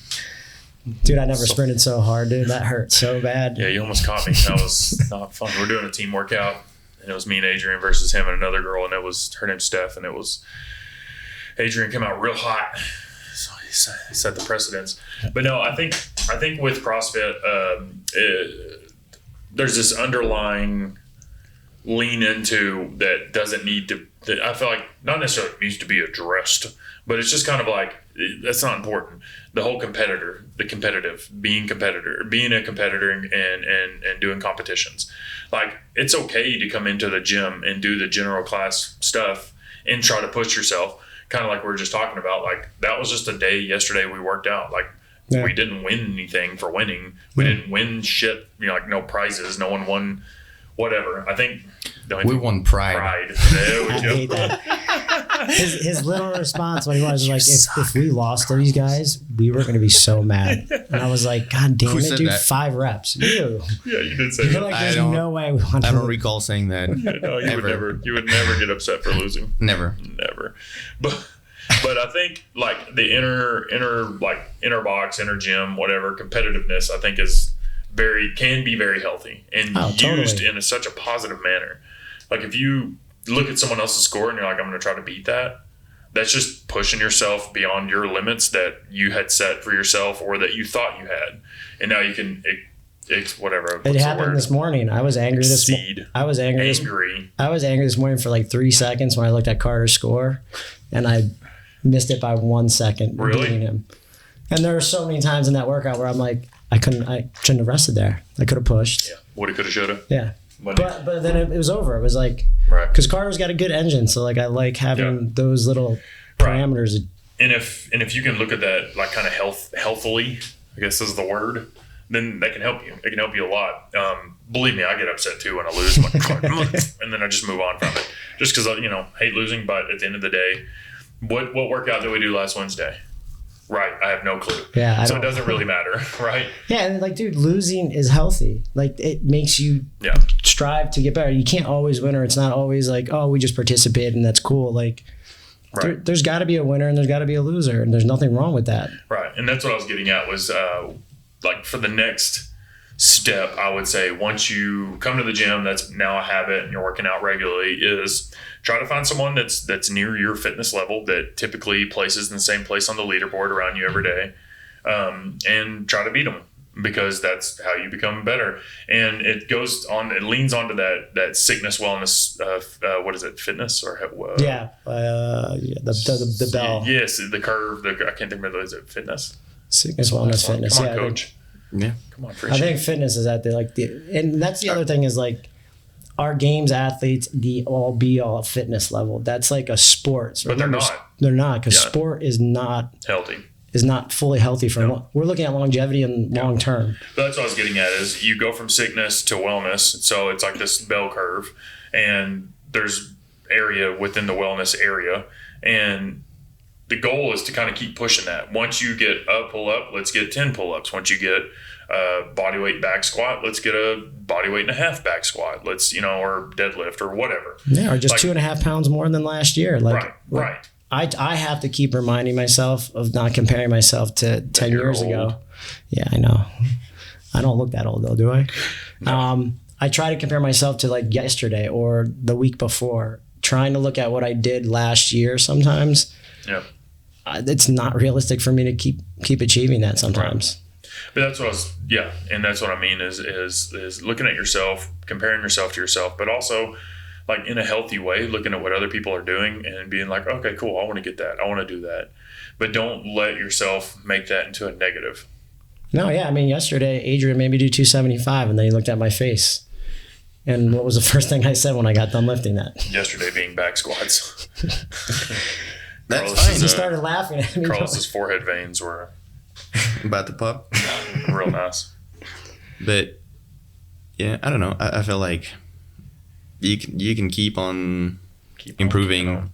Dude, I never sprinted so hard, dude. That hurt so bad. Yeah, you almost caught me. That was not fun. We're doing a team workout, and it was me and Adrien versus him and another girl, and it was her name's Steph, and it was Adrien came out real hot, so he set the precedence. But no, I think with CrossFit, there's this underlying lean into that doesn't need to. That I feel like not necessarily needs to be addressed, but it's just kind of like that's not important. The whole being a competitor and doing competitions. Like it's okay to come into the gym and do the general class stuff and try to push yourself. Kind of like we were just talking about. Like that was just a day yesterday we worked out. Like we didn't win anything for winning. We didn't win shit. Like no prizes. No one won. Whatever. I think we won pride. There we I go. hate that. His little response when he was like, if we lost these guys, we were going to be so mad. And I was like, God damn it, dude, 5 reps. You. Yeah, you did say You're that. like, there's no way we want to I don't lose. recall saying that. No, you would never get upset for losing. Never. But I think like the inner box, inner gym, whatever competitiveness, I think can be very healthy and used in such a positive manner. Like if you look at someone else's score and you're like, I'm going to try to beat that. That's just pushing yourself beyond your limits that you had set for yourself or that you thought you had, and now you can. It's whatever. It happened this morning. I was angry this morning. I was angry this morning for like 3 seconds when I looked at Carter's score, and I missed it by 1 second. Really? Beating him. And there were so many times in that workout where I'm like, I shouldn't have rested there. I could have pushed. Yeah. Woulda, coulda, shoulda. Yeah. But then it was over. It was like, right. Because Carter's got a good engine, so like I like having those little parameters. And if you can look at that like kind of healthily, I guess is the word, then that can help you. It can help you a lot. Believe me, I get upset too when I lose. I'm like, and then I just move on from it, just because I hate losing. But at the end of the day, what workout did we do last Wednesday? Right, I have no clue. Yeah, so it doesn't really matter, right? Yeah, and like, dude, losing is healthy. Like, it makes you strive to get better. You can't always win, or it's not always like, oh, we just participate and that's cool. Like, there's got to be a winner and there's got to be a loser, and there's nothing wrong with that. Right, and that's what I was getting at was like for the next step, I would say once you come to the gym, that's now a habit and you're working out regularly, is try to find someone that's near your fitness level that typically places in the same place on the leaderboard around you every day, and try to beat them, because that's how you become better. And it leans onto that sickness wellness, what is it, fitness or the bell. Yes, the curve. I can't think of it. Is it fitness? Sickness, wellness, fitness. Come on, coach. Yeah. Come on, I think fitness is at and that's the other thing is like our games athletes, the all be all fitness level. That's like a sport. So but they're not. They're not, because sport is not healthy. Is not fully healthy for we're looking at longevity and long term. That's what I was getting at is you go from sickness to wellness. So it's like this bell curve, and there's area within the wellness area, and the goal is to kind of keep pushing that. Once you get a pull-up, let's get 10 pull-ups. Once you get a bodyweight back squat, let's get a bodyweight and a half back squat. Let's, or deadlift or whatever. Yeah, or just 2.5 pounds more than last year. Like, right. I have to keep reminding myself of not comparing myself to 10 years ago. Yeah, I know. I don't look that old though, do I? No. I try to compare myself to like yesterday or the week before, trying to look at what I did last year sometimes. Yeah. It's not realistic for me to keep achieving that sometimes. Right. But that's what and that's what I mean is looking at yourself, comparing yourself to yourself, but also like in a healthy way, looking at what other people are doing and being like, okay, cool, I want to get that. I want to do that. But don't let yourself make that into a negative. No, yeah. I mean, yesterday, Adrien made me do 275, and then he looked at my face. And what was the first thing I said when I got done lifting that? Yesterday being back squats. That's fine. He started laughing at me. Carlos's forehead veins were about to pop. Real nice. But yeah, I don't know. I feel like you can keep on improving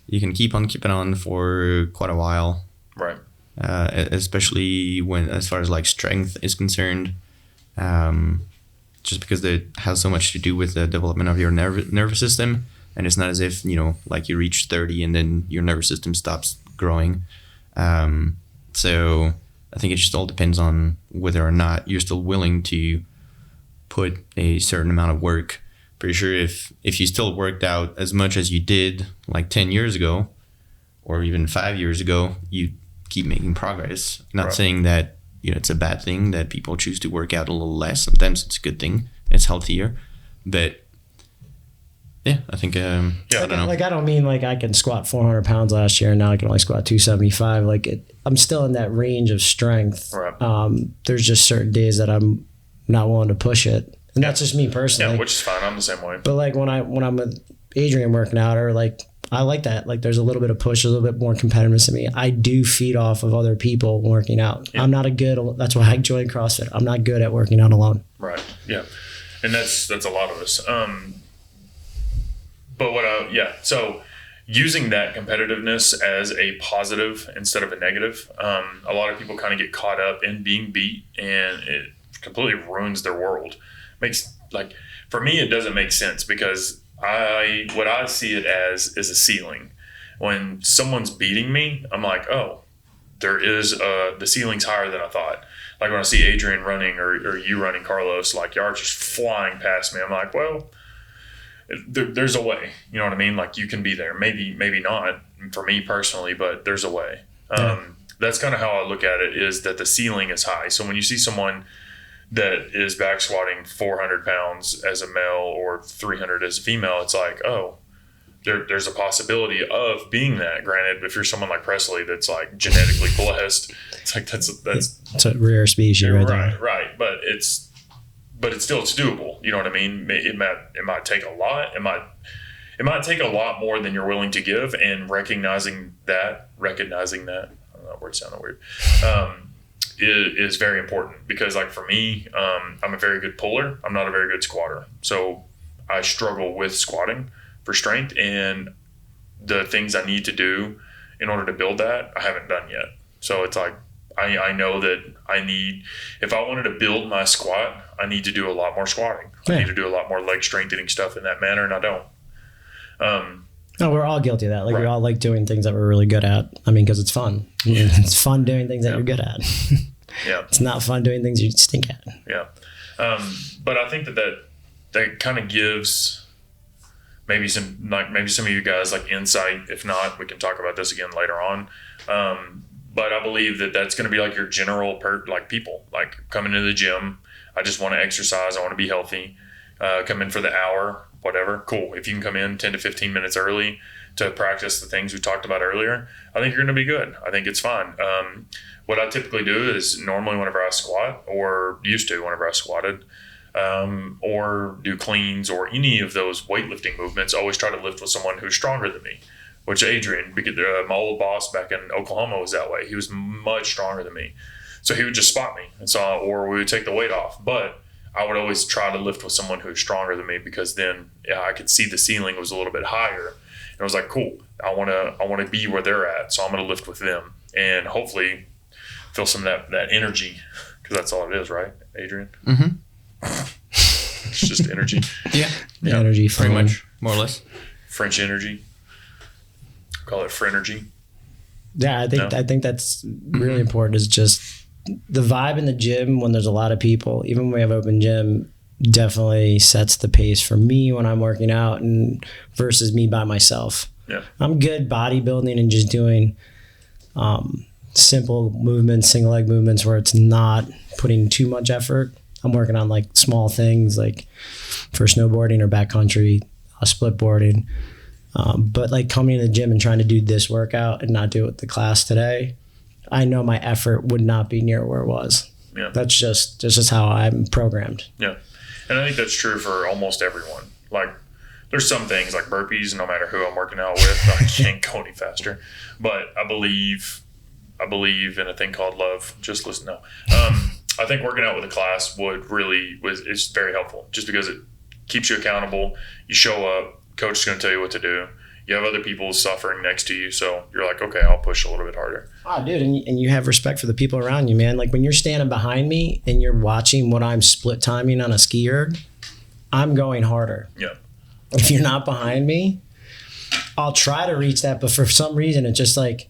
you can keep on keeping on for quite a while. Right. Especially when, as far as like strength is concerned, just because it has so much to do with the development of your nervous system, and it's not as if, you know, like you reach 30 and then your nervous system stops growing. So I think it just all depends on whether or not you're still willing to put a certain amount of work. Pretty sure if you still worked out as much as you did like 10 years ago or even 5 years ago, you keep making progress. Not saying that, you know, it's a bad thing that people choose to work out a little less. Sometimes it's a good thing. It's healthier. But yeah, I think, I don't know. Like, I don't mean like I can squat 400 pounds last year and now I can only squat 275. Like, I'm still in that range of strength. Right. There's just certain days that I'm not willing to push it. And that's just me personally. Yeah, which is fine. I'm the same way. But like when I'm with Adrien working out, or like, I like that. Like, there's a little bit of push, a little bit more competitiveness in me. I do feed off of other people working out. Yeah. I'm not that's why I joined CrossFit. I'm not good at working out alone. Right. Yeah. And that's a lot of us. But so using that competitiveness as a positive instead of a negative, a lot of people kind of get caught up in being beat, and it completely ruins their world. For me, it doesn't make sense, because what I see it as is a ceiling. When someone's beating me, I'm like, oh, the ceiling's higher than I thought. Like when I see Adrien running or you running, Carlos, like, y'all are just flying past me. I'm like, well, there's a way. You know what I mean? Like, you can be there. Maybe not for me personally, but there's a way. That's kind of how I look at it, is that the ceiling is high. So when you see someone that is back squatting 400 pounds as a male or 300 as a female, it's like, oh, there's a possibility of being that. Granted, if you're someone like Presley that's like genetically blessed, it's like that's a rare species, right? Right. But it's doable. You know what I mean? It might take a lot. It might take a lot more than you're willing to give, and recognizing that. I don't know, that word sounded weird. Is very important, because like for me, I'm a very good puller. I'm not a very good squatter. So I struggle with squatting for strength, and the things I need to do in order to build that, I haven't done yet. So it's like, I know that if I wanted to build my squat, I need to do a lot more squatting. I need to do a lot more leg strengthening stuff in that manner, and I don't. No, we're all guilty of that. Like, we all like doing things that we're really good at. I mean, because it's fun. It's fun doing things that you're good at. Yeah. It's not fun doing things you stink at. Yeah. But I think that kind of gives maybe some of you guys like insight. If not, we can talk about this again later on. But I believe that that's going to be like your general people like coming into the gym. I just want to exercise. I want to be healthy. Come in for the hour, whatever. Cool. If you can come in 10 to 15 minutes early to practice the things we talked about earlier, I think you're going to be good. I think it's fine. What I typically do is normally whenever I squat, or used to whenever I squatted, or do cleans or any of those weightlifting movements, I always try to lift with someone who's stronger than me, which Adrien, my old boss back in Oklahoma, was that way. He was much stronger than me. So he would just spot me, or we would take the weight off. But I would always try to lift with someone who's stronger than me, because then I could see the ceiling was a little bit higher. And I was like, cool, I want to be where they're at, so I'm going to lift with them, and hopefully feel some of that energy, because that's all it is, right, Adrien? Mm-hmm. It's just energy. Yeah. Energy, pretty much, more or less. French energy. Call it Frenergy. Yeah, I think that's really important. Is just the vibe in the gym when there's a lot of people. Even when we have open gym, definitely sets the pace for me when I'm working out, and versus me by myself. Yeah, I'm good bodybuilding and just doing simple movements, single leg movements, where it's not putting too much effort. I'm working on like small things like for snowboarding or backcountry, split boarding. But like coming to the gym and trying to do this workout and not do it with the class today, I know my effort would not be near where it was. Yeah. That's just how I'm programmed. Yeah. And I think that's true for almost everyone. Like, there's some things like burpees, no matter who I'm working out with, I can't go any faster. But I believe in a thing called love. Just listen. No. I think working out with a class is very helpful, just because it keeps you accountable. You show up, coach is going to tell you what to do. you have other people suffering next to you. So you're like, okay, I'll push a little bit harder. Oh, dude, and you have respect for the people around you, man. Like when you're standing behind me and you're watching what I'm split timing on a ski erg, I'm going harder. Yeah. If you're not behind me, I'll try to reach that, but for some reason, it's just like,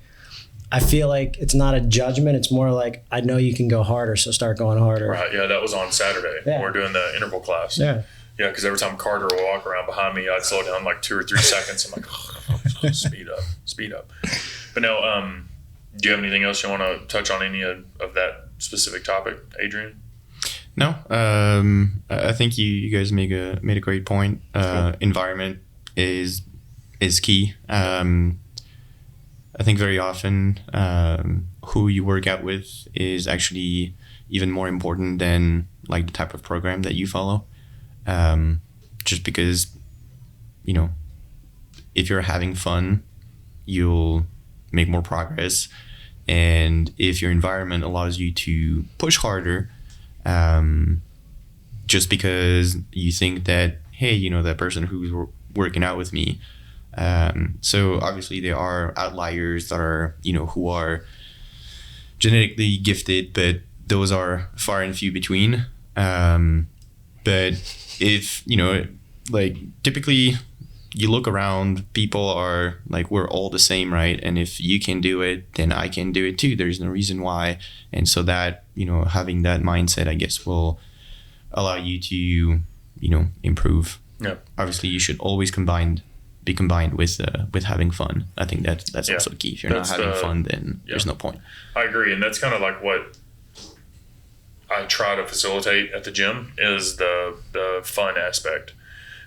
I feel like it's not a judgment. It's more like, I know you can go harder, so start going harder. Right. Yeah, that was on Saturday. Yeah. We're doing the interval class. Yeah. Yeah, because every time Carter would walk around behind me, I'd slow down like 2 or 3 seconds. I'm like, oh, speed up. But no, do you have anything else you want to touch on any of that specific topic, Adrien? No, I think you guys made a great point. Cool. Environment is key. I think very often who you work out with is actually even more important than like the type of program that you follow. Just because, if you're having fun, you'll make more progress. And if your environment allows you to push harder, just because you think that, hey, that person who's working out with me. So obviously there are outliers that are, who are genetically gifted, but those are far and few between. But if, like typically you look around, people are like, we're all the same, right? And if you can do it, then I can do it too. There's no reason why. And so that, having that mindset, I guess, will allow you to, improve. Yeah. Obviously you should always be combined with having fun. I think that's also key. If you're not having fun, then there's no point. I agree. And that's kind of like what I try to facilitate at the gym is the fun aspect.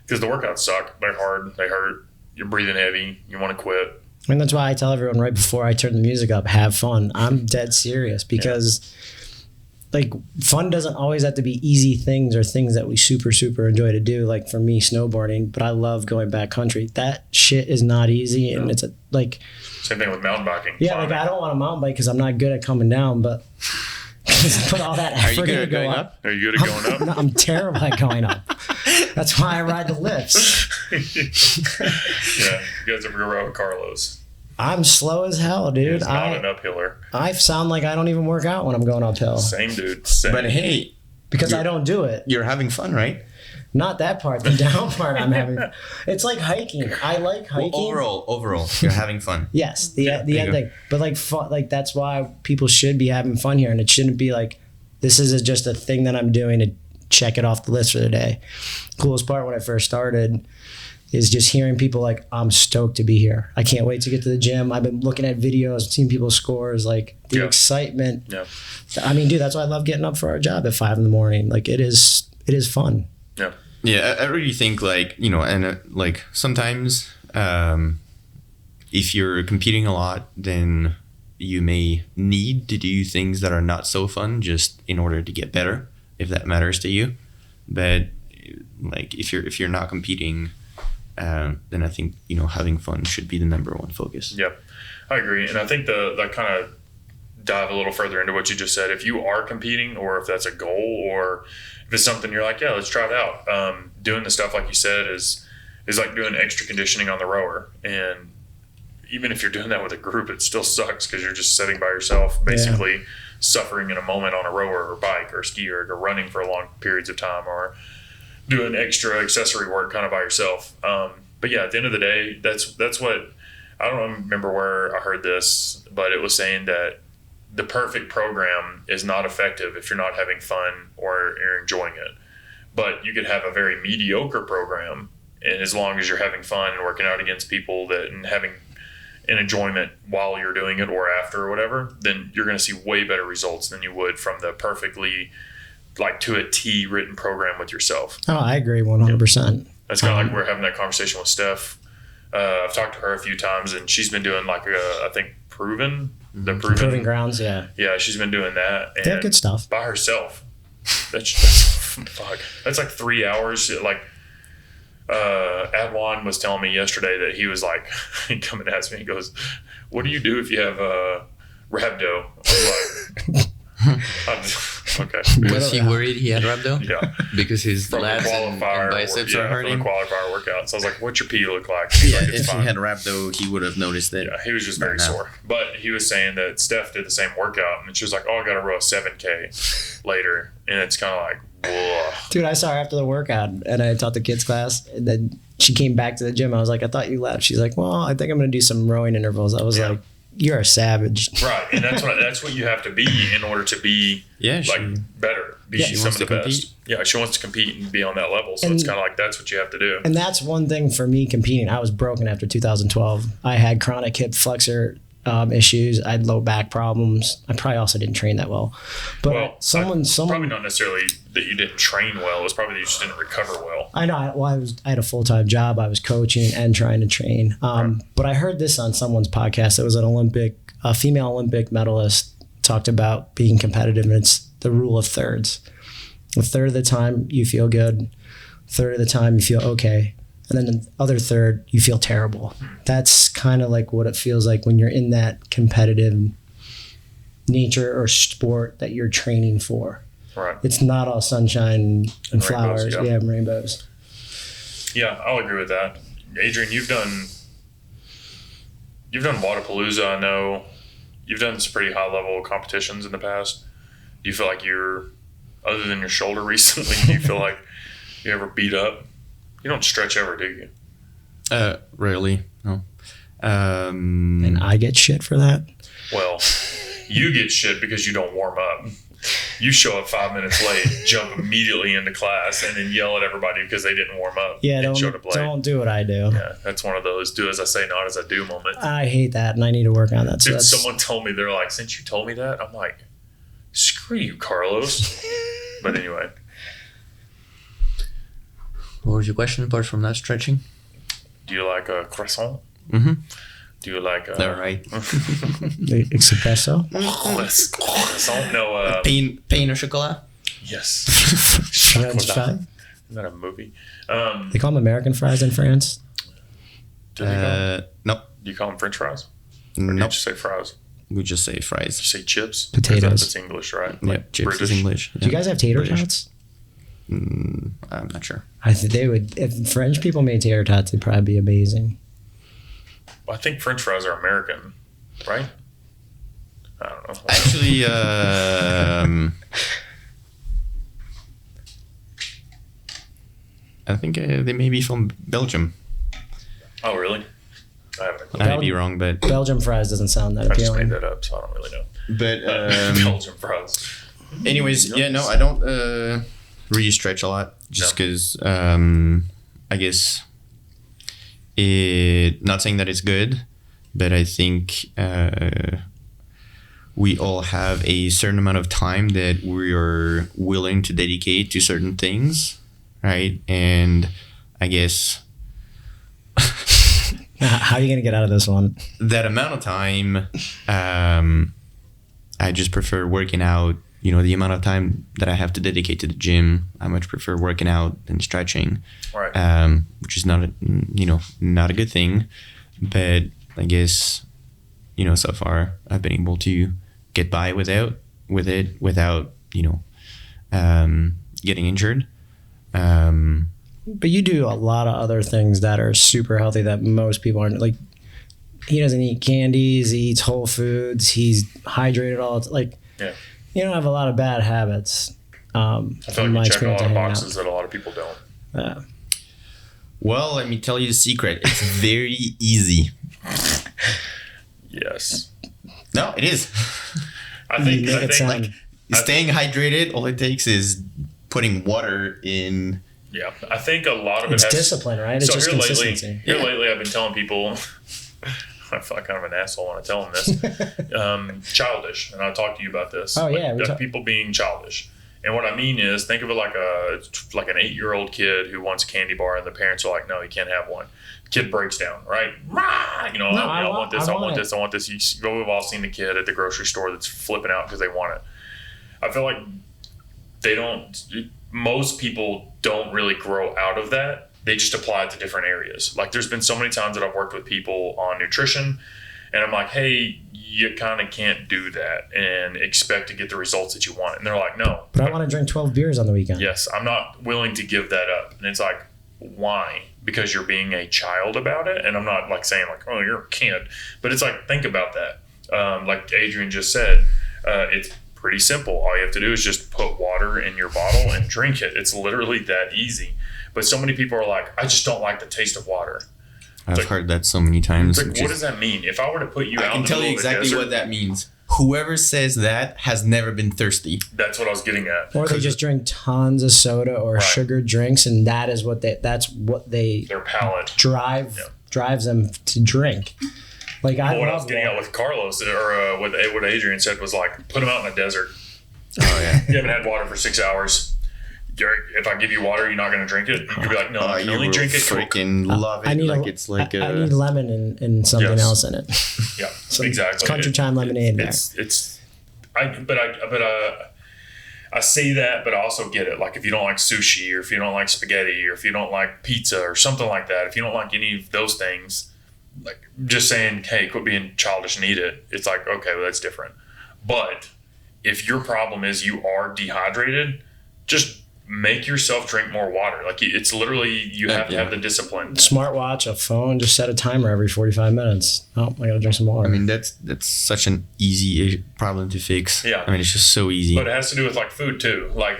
Because the workouts suck. They're hard. They hurt. You're breathing heavy. You want to quit. And that's why I tell everyone right before I turn the music up, have fun. I'm dead serious because like fun doesn't always have to be easy things or things that we super, super enjoy to do. Like for me, snowboarding, but I love going backcountry. That shit is not easy. And it's same thing with mountain biking. Yeah. Like I don't want to mountain bike because I'm not good at coming down, but put all that effort. Are you good at going up? Are you good at going up? No, I'm terrible at going up. That's why I ride the lifts. Yeah, you guys are real right with Carlos. I'm slow as hell, dude. He's not an uphiller. I sound like I don't even work out when I'm going uphill. Same, dude. Same. But hey, because I don't do it. You're having fun, right? Not that part. The down part I'm having. It's like hiking. I like hiking. Well, overall, you're having fun. Yes, the end thing. But like fun, like that's why people should be having fun here, and it shouldn't be like this is just a thing that I'm doing to check it off the list for the day. Coolest part when I first started is just hearing people like, I'm stoked to be here. I can't wait to get to the gym. I've been looking at videos, seeing people's scores, like the excitement. Yeah. I mean, dude, that's why I love getting up for our job at 5 a.m. Like it is fun. Yeah. Yeah. I really think and like sometimes if you're competing a lot, then you may need to do things that are not so fun just in order to get better, if that matters to you. But like if you're not competing, then I think having fun should be the number one focus. Yep, I agree, and I think that kind of dive a little further into what you just said. If you are competing, or if that's a goal, or if it's something you're like, yeah, let's try it out. Doing the stuff like you said is like doing extra conditioning on the rower, and even if you're doing that with a group, it still sucks because you're just sitting by yourself, basically suffering in a moment on a rower or bike or ski erg or running for long periods of time or doing extra accessory work kind of by yourself. But yeah, at the end of the day, that's what, I don't remember where I heard this, but it was saying that the perfect program is not effective if you're not having fun or you're enjoying it. But you could have a very mediocre program, and as long as you're having fun and working out against people and having an enjoyment while you're doing it or after or whatever, then you're going to see way better results than you would from the perfectly like to a T written program with yourself. Oh, I agree 100%. That's kind of like we're having that conversation with Steph. I've talked to her a few times, and she's been doing like I think Proving Grounds. Yeah, she's been doing that. And they have good stuff by herself. That's fuck. That's like 3 hours. Like Adwan was telling me yesterday that he was like, he come and asked me, he goes, "What do you do if you have rhabdo?" I was like, Okay. Was he worried he had rhabdo? Yeah. Because his From the lats and qualifier, biceps are from hurting? the qualifier workout. So I was like, "What's your P look like?" He's like, "It's If fine." he had rhabdo, he would have noticed it. Yeah, he was just By very now. sore. But he was saying that Steph did the same workout, and she was like, "Oh, I got to row a 7K later," and it's kind of like, whoa. Dude, I saw her after the workout, and I taught the kids class, and then she came back to the gym. I was like, I thought you left. She's like, well, I think I'm going to do some rowing intervals. I was Yeah. like, you're a savage. Right, and that's what you have to be in order to be Yeah, like better, be Yeah. She some wants of the to best. compete. Yeah, she wants to compete and be on that level. So And- it's kind of like that's what you have to do. And that's one thing for me competing. I was broken after 2012. I had chronic hip flexor issues. I had low back problems. I probably also didn't train that well. But Well, someone, Probably not necessarily that you didn't train well. It was probably that you just didn't recover well. I know. I had a full time job. I was coaching and trying to train. But I heard this on someone's podcast. It was a female Olympic medalist talked about being competitive, and it's the rule of thirds. A third of the time you feel good, a third of the time you feel okay, and then the other third you feel terrible. That's kind of like what it feels like when you're in that competitive nature or sport that you're training for. Right. It's not all sunshine and flowers, yeah. and rainbows. Yeah, I'll agree with that. Adrien, you've done Wadapalooza, I know. You've done some pretty high level competitions in the past. Do you feel like other than your shoulder recently, do you feel like you ever beat up? You don't stretch ever, do you? Rarely, no. And I get shit for that. Well, you get shit because you don't warm up. You show up 5 minutes late, jump immediately into class, and then yell at everybody because they didn't warm up. Yeah, and showed up late. don't do what I do. Yeah, that's one of those do as I say, not as I do moments. I hate that, and I need to work on that. So Dude, that's, someone told me, they're like, since you told me that, I'm like, screw you, Carlos. But anyway, What was your question apart from that stretching? do you like a croissant? Mm-hmm. Do you like a All right. espresso. croissant? No, Pain au chocolat? yes. French fry. Isn't that a movie? They call them American fries in France. Do you, No. do you call them French fries? Or do you Nope. just say fries? We just say fries. You say chips? Potatoes. That's English, right? Yeah, chips is English. Do you guys have tater British. tots? I'm not sure. I think they would. If French people made tater tots, it'd probably be amazing. Well, I think French fries are American, right? I don't know. Actually, I think they may be from Belgium. Oh, really? I haven't. I might be wrong, but Belgium fries doesn't sound that I just made appealing. that up, so I don't really know. but Belgian fries. anyways, yeah, no, I don't really stretch a lot, just because I guess not saying that it's good, but I think we all have a certain amount of time that we are willing to dedicate to certain things, right? And I guess How are you gonna get out of this one? that amount of time, I just prefer working out. You know, the amount of time that I have to dedicate to the gym, I much prefer working out than stretching, Right. which is not a good thing. But I guess, so far I've been able to get by without getting injured. But you do a lot of other things that are super healthy that most people aren't. Like, he doesn't eat candies. He eats whole foods. He's hydrated all. Like, Yeah. you don't have a lot of bad habits. I feel like you check a lot of boxes that a lot of people don't. Well, let me tell you the secret. It's very easy. Yes. No, it is. I think, You make it sound- like, Staying hydrated, all it takes is putting water in. yeah, I think a lot of It's it has discipline, right? It's So just here consistency. lately, I've been telling people, I feel like kind of an asshole when I tell them this, childish. And I talked to you about this. Oh, yeah, we Like, talk- people being childish. And what I mean is, think of it like an 8-year-old kid who wants a candy bar, and the parents are like, "No, you can't have one." Kid breaks down, right? You know, I want this, I want this, I want this. We've all seen the kid at the grocery store that's flipping out because they want it. I feel like most people don't really grow out of that. They just apply it to different areas. Like, there's been so many times that I've worked with people on nutrition, And I'm like, hey, you kind of can't do that and expect to get the results that you want. And they're like, no. But I want to drink 12 beers on the weekend. Yes, I'm not willing to give that up. And it's like, why? Because you're being a child about it. And I'm not like saying like, oh, you're a kid. But it's like, think about that. Like Adrien just said, it's pretty simple. All you have to do is just put water in your bottle and drink it. It's literally that easy. But so many people are like, I just don't like the taste of water. I've heard that so many times. It's like, what does that mean? If I were to put you out in the middle of the desert, I can tell you exactly what that means. Whoever says that has never been thirsty. That's what I was getting at. Or they just drink tons of soda or sugar drinks, and that's what their palate drives them to drink. Like what I was getting at with Carlos, or what Adrien said was like, put him out in the desert. Oh yeah. You haven't had water for 6 hours. If I give you water, you're not going to drink it. You'd be like, no, I can only drink it. Freaking love it. I need I need lemon and something else in it. Yeah, exactly. It's country time lemonade. I say that, but I also get it. Like if you don't like sushi, or if you don't like spaghetti, or if you don't like pizza, or something like that, if you don't like any of those things, like just saying, hey, quit being childish and eat it. It's like, okay, well, that's different. But if your problem is you are dehydrated, just make yourself drink more water. Like it's literally, you have to have the discipline. Smartwatch, a phone, just set a timer every 45 minutes. Oh, I gotta drink some water. I mean, that's such an easy problem to fix. Yeah. I mean, it's just so easy. But it has to do with like food too. Like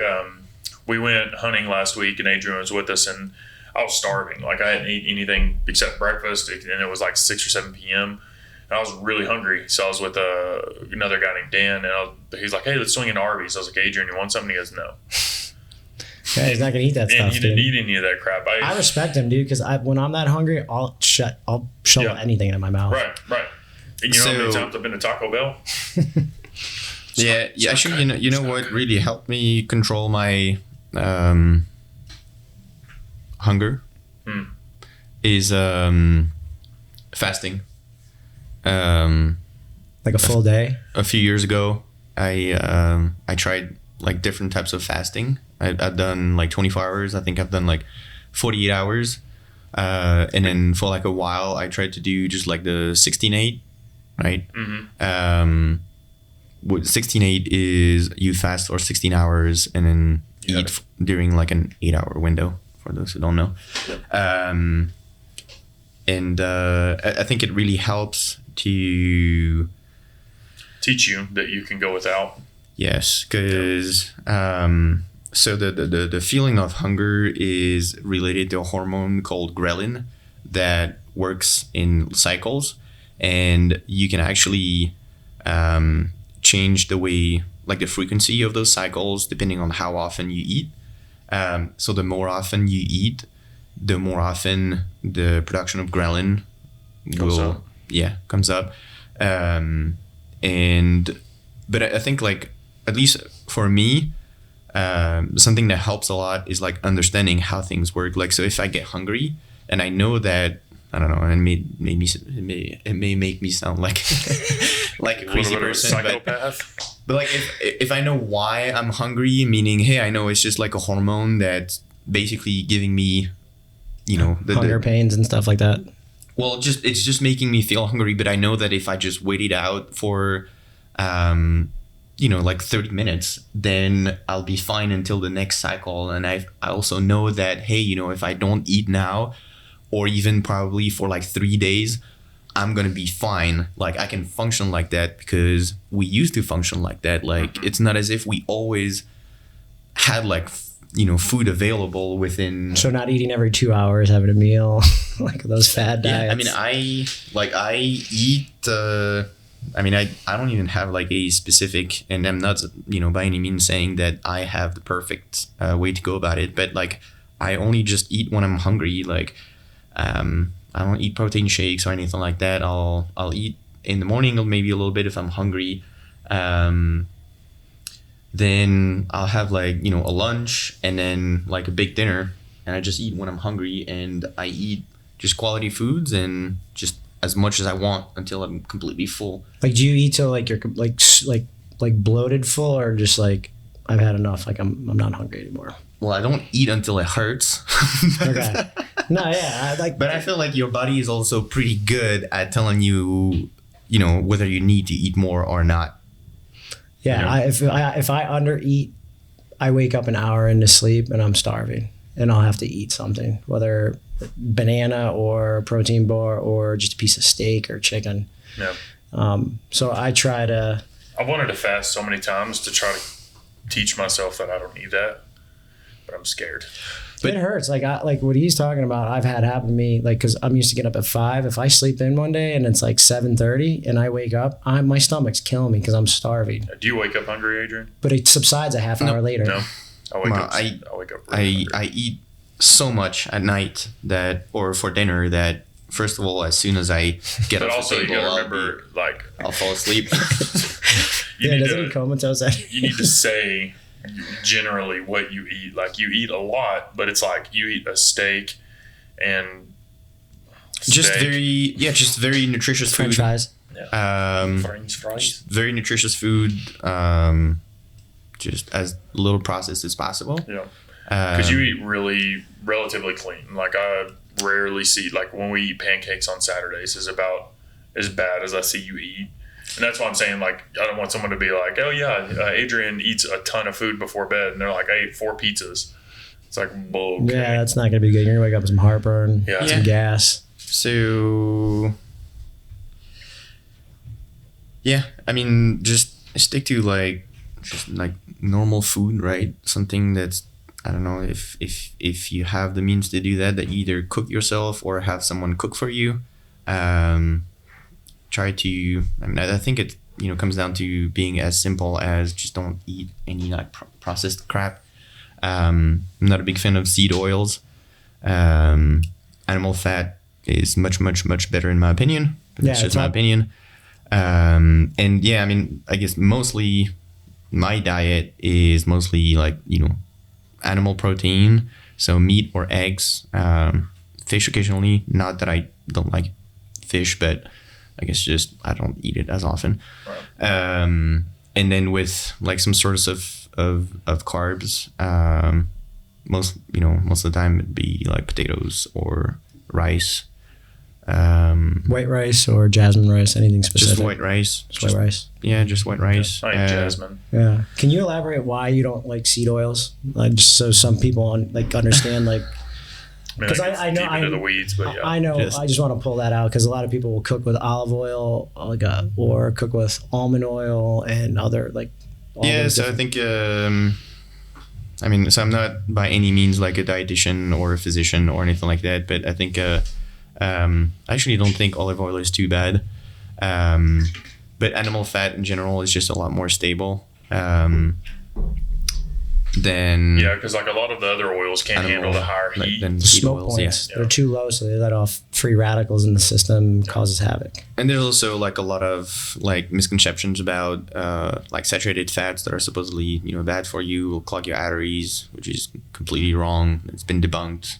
we went hunting last week and Adrien was with us and I was starving. Like I hadn't eaten anything except breakfast and it was like 6 or 7 p.m. And I was really hungry. So I was with another guy named Dan and he's like, hey, let's swing into Arby's. I was like, Adrien, you want something? He goes, no. Yeah, he's not gonna eat that stuff. And he didn't eat any of that crap. I respect him, dude, because when I'm that hungry, I'll shovel anything in my mouth. Right. And you know how many times I've been to Taco Bell? Actually, you know what really helped me control my hunger is fasting. Like a full day. A few years ago, I tried like different types of fasting. I've done like 24 hours. I think I've done like 48 hours. And then for like a while, I tried to do just like the 16-8, right? Mm-hmm. What 16-8 is you fast for 16 hours and then eat during like an 8-hour window, for those who don't know. And I think it really helps to teach you that you can go without. Yes, because so the feeling of hunger is related to a hormone called ghrelin that works in cycles, and you can actually change the way, like the frequency of those cycles depending on how often you eat. So the more often you eat, the more often the production of ghrelin comes up. But I think like, at least for me, something that helps a lot is like understanding how things work. Like, so if I get hungry and I know that, I don't know, and it may make me sound like like a crazy person, but like if I know why I'm hungry, meaning, hey, I know it's just like a hormone that's basically giving me, the hunger pains and stuff like that. Well, it's just making me feel hungry, but I know that if I just wait it out for like 30 minutes, then I'll be fine until the next cycle. And I also know that, hey, if I don't eat now, or even probably for like 3 days, I'm going to be fine. Like I can function like that because we used to function like that. Like it's not as if we always had like, food available within. So not eating every 2 hours, having a meal, like those fad diets. Yeah, I mean, I eat, I don't even have like a specific, and I'm not, by any means saying that I have the perfect way to go about it, but like I only just eat when I'm hungry. Like I don't eat protein shakes or anything like that. I'll eat in the morning or maybe a little bit if I'm hungry. Then I'll have like, a lunch and then like a big dinner, and I just eat when I'm hungry, and I eat just quality foods and just as much as I want until I'm completely full. Like, do you eat till like you're like bloated full, or just like I've had enough, like I'm not hungry anymore? Well, I don't eat until it hurts. Okay. No, yeah, But I feel like your body is also pretty good at telling you whether you need to eat more or not. Yeah, if I undereat, I wake up an hour into sleep and I'm starving, and I'll have to eat something, whether banana or protein bar or just a piece of steak or chicken. Yeah. So I try to. I wanted to fast so many times to try to teach myself that I don't need that, but I'm scared. It hurts. Like what he's talking about, I've had happen to me. Like, because I'm used to getting up at 5. If I sleep in one day and it's like 7:30 and I wake up, my stomach's killing me because I'm starving. Do you wake up hungry, Adrian? But it subsides a half hour later. No, I wake up. I eat so much at night or for dinner that, first of all, as soon as I get But off also, the you table, gotta remember, I'll fall asleep. Doesn't he comatose that? You need to say generally what you eat. Like, you eat a lot, but it's like you eat a steak and just very nutritious French food. fries. French fries. Very nutritious food. Just as little processed as possible. Yeah. Because you eat relatively clean. Like, I rarely see, like, when we eat pancakes on Saturdays is about as bad as I see you eat. And that's why I'm saying, like, I don't want someone to be like, oh yeah, Adrian eats a ton of food before bed, and they're like, I ate 4 pizzas. It's like, okay. Yeah, that's not gonna be good. You're gonna wake up with some heartburn, some gas. So yeah, I mean, just stick to like normal food, right? Something that's, I don't know, if you have the means to do that you either cook yourself or have someone cook for you. Try to, I mean, I think it, comes down to being as simple as just don't eat any like processed crap. I'm not a big fan of seed oils. Animal fat is much, much, much better in my opinion. That's just my opinion. And yeah, I mean, I guess mostly my diet is mostly like, animal protein. So meat or eggs, fish occasionally. Not that I don't like fish, but I guess just I don't eat it as often. Right. And then with like some sorts of carbs, most of the time it'd be like potatoes or rice. White rice or jasmine rice, anything specific? Just white rice. Just white rice. Yeah, just white rice. I like jasmine. Yeah. Can you elaborate why you don't like seed oils? Like, just so some people understand, like. Because I know into the weeds, but yeah. I know. I just want to pull that out because a lot of people will cook with olive oil, or cook with almond oil and other like. So I think. I mean, so I'm not by any means like a dietitian or a physician or anything like that, but I think I actually don't think olive oil is too bad. But animal fat in general is just a lot more stable. Then because like a lot of the other oils can't handle the higher heat. The smoke oils, points, they're too low, so they let off free radicals in the system, causes havoc. And there's also like a lot of like misconceptions about like saturated fats that are supposedly bad for you, will clog your arteries, which is completely wrong. It's been debunked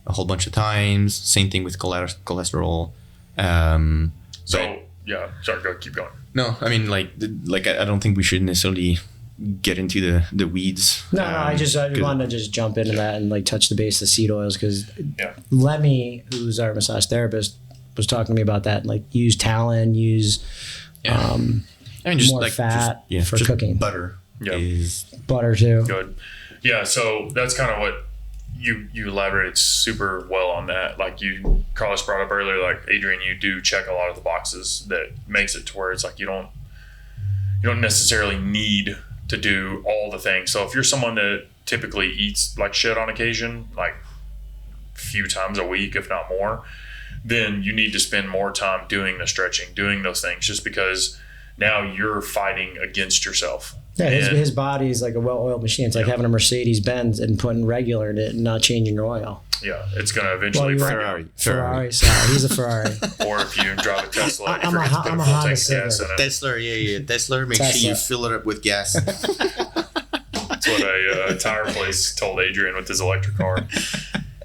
a whole bunch of times. Same thing with cholesterol. Sorry, keep going. No, I mean like I don't think we should necessarily get into the weeds. No, I just wanted to just jump into that and like touch the base of seed oils because Lemmy, who's our massage therapist, was talking to me about that. Like, use tallow, use just more like fat for cooking. Butter is butter too. Good. Yeah, so that's kind of what you elaborated super well on that. Like Carlos brought up earlier, like, Adrian, you do check a lot of the boxes that makes it to where it's like you don't necessarily need to do all the things. So if you're someone that typically eats like shit on occasion, like a few times a week, if not more, then you need to spend more time doing the stretching, doing those things, just because now you're fighting against yourself. Yeah, his body is like a well-oiled machine. It's like having a Mercedes-Benz and putting regular in it and not changing your oil. Yeah, it's going to eventually... Ferrari. Sorry, he's a Ferrari. Or if you drive a Tesla, I'm a Honda Civic. Tesla, Tesla, make sure you fill it up with gas. That's what a tire place told Adrian with his electric car.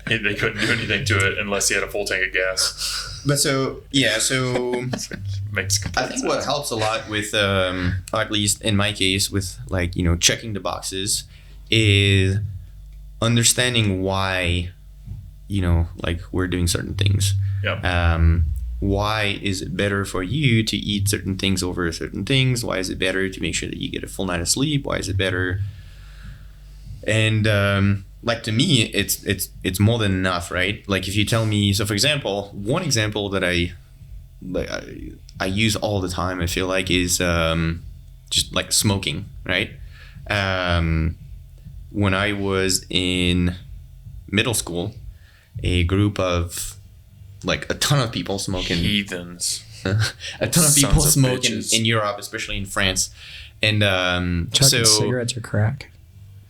They couldn't do anything to it unless he had a full tank of gas. But so makes complete I think sense. what helps a lot with, at least in my case, with like checking the boxes, is understanding why, like we're doing certain things. Yeah. why is it better for you to eat certain things over certain things? Why is it better to make sure that you get a full night of sleep? Why is it better? And like, to me, it's more than enough, right? Like, if you tell me, so for example, one example that I use all the time, I feel like, is just like smoking, right? When I was in middle school, a group of, like, a ton of people smoking. Heathens. A ton of people Sons of smoking bitches. in Europe, especially in France. And Chucking so cigarettes or crack.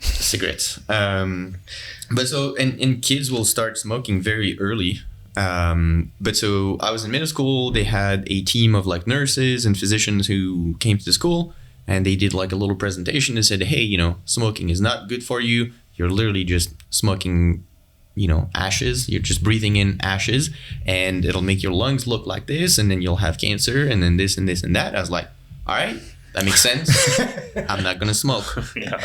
cigarettes. But so, and kids will start smoking very early. But so I was in middle school. They had a team of, like, nurses and physicians who came to the school, and they did, like, a little presentation and said, hey, smoking is not good for you. You're literally just smoking, ashes. You're just breathing in ashes, and it'll make your lungs look like this, and then you'll have cancer, and then this and this and that. I was like, all right, that makes sense. I'm not gonna smoke. Yeah.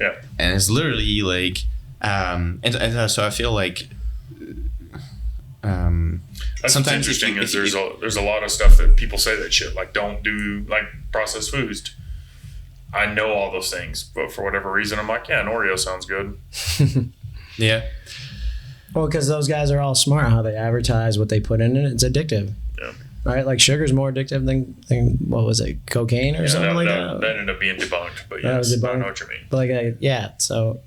Yeah. And it's literally like, and so I feel like, That's what's sometimes interesting if is you- there's a lot of stuff that people say that shit, like, don't do, like, processed foods. I know all those things, but for whatever reason, I'm like, yeah, an Oreo sounds good. yeah, Well, because those guys are all smart how they advertise what they put in it. It's addictive. Yeah. Right? Like, sugar's more addictive than what was it, cocaine or Yeah, something like that that? ended up being debunked, but That was yes, I debunked. know what you mean. But so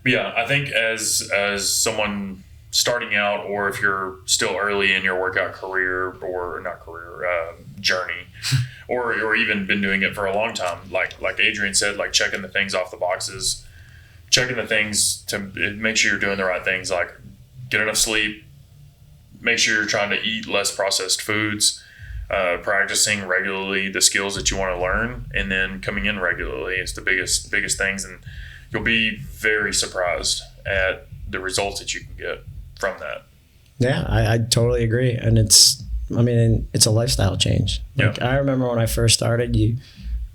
But yeah, I think as someone starting out, or if you're still early in your workout career, or not career, journey, or even been doing it for a long time, like Adrien said, like, checking the things off the boxes, checking the things to make sure you're doing the right things, like get enough sleep, make sure you're trying to eat less processed foods, practicing regularly the skills that you want to learn, and then coming in regularly is the biggest things, and you'll be very surprised at the results that you can get from that. yeah, I totally agree. And it's a lifestyle change. Like, Yeah. I remember when I first started,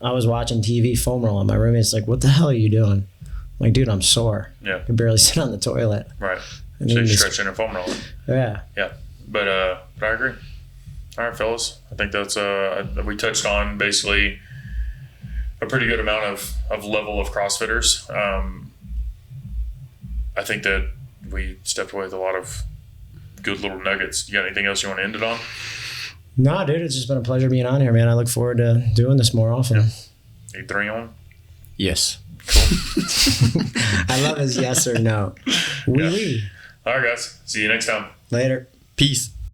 I was watching TV foam roll, and my roommate's like, what the hell are you doing? I'm like, dude, I'm sore. Yeah. I can barely sit on the toilet. Right. And So then you're just- stretching and foam rolling. Yeah. Yeah. But I agree. All right, fellas. I think that's we touched on basically a pretty good amount of level of CrossFitters. I think that we stepped away with a lot of good little nuggets. You got anything else you want to end it on? No, dude, it's just been a pleasure being on here, man. I look forward to doing this more often. Yeah. E3 on? yes. I love his yes or no. Yeah. Oui. All right, guys. See you next time. Later. Peace.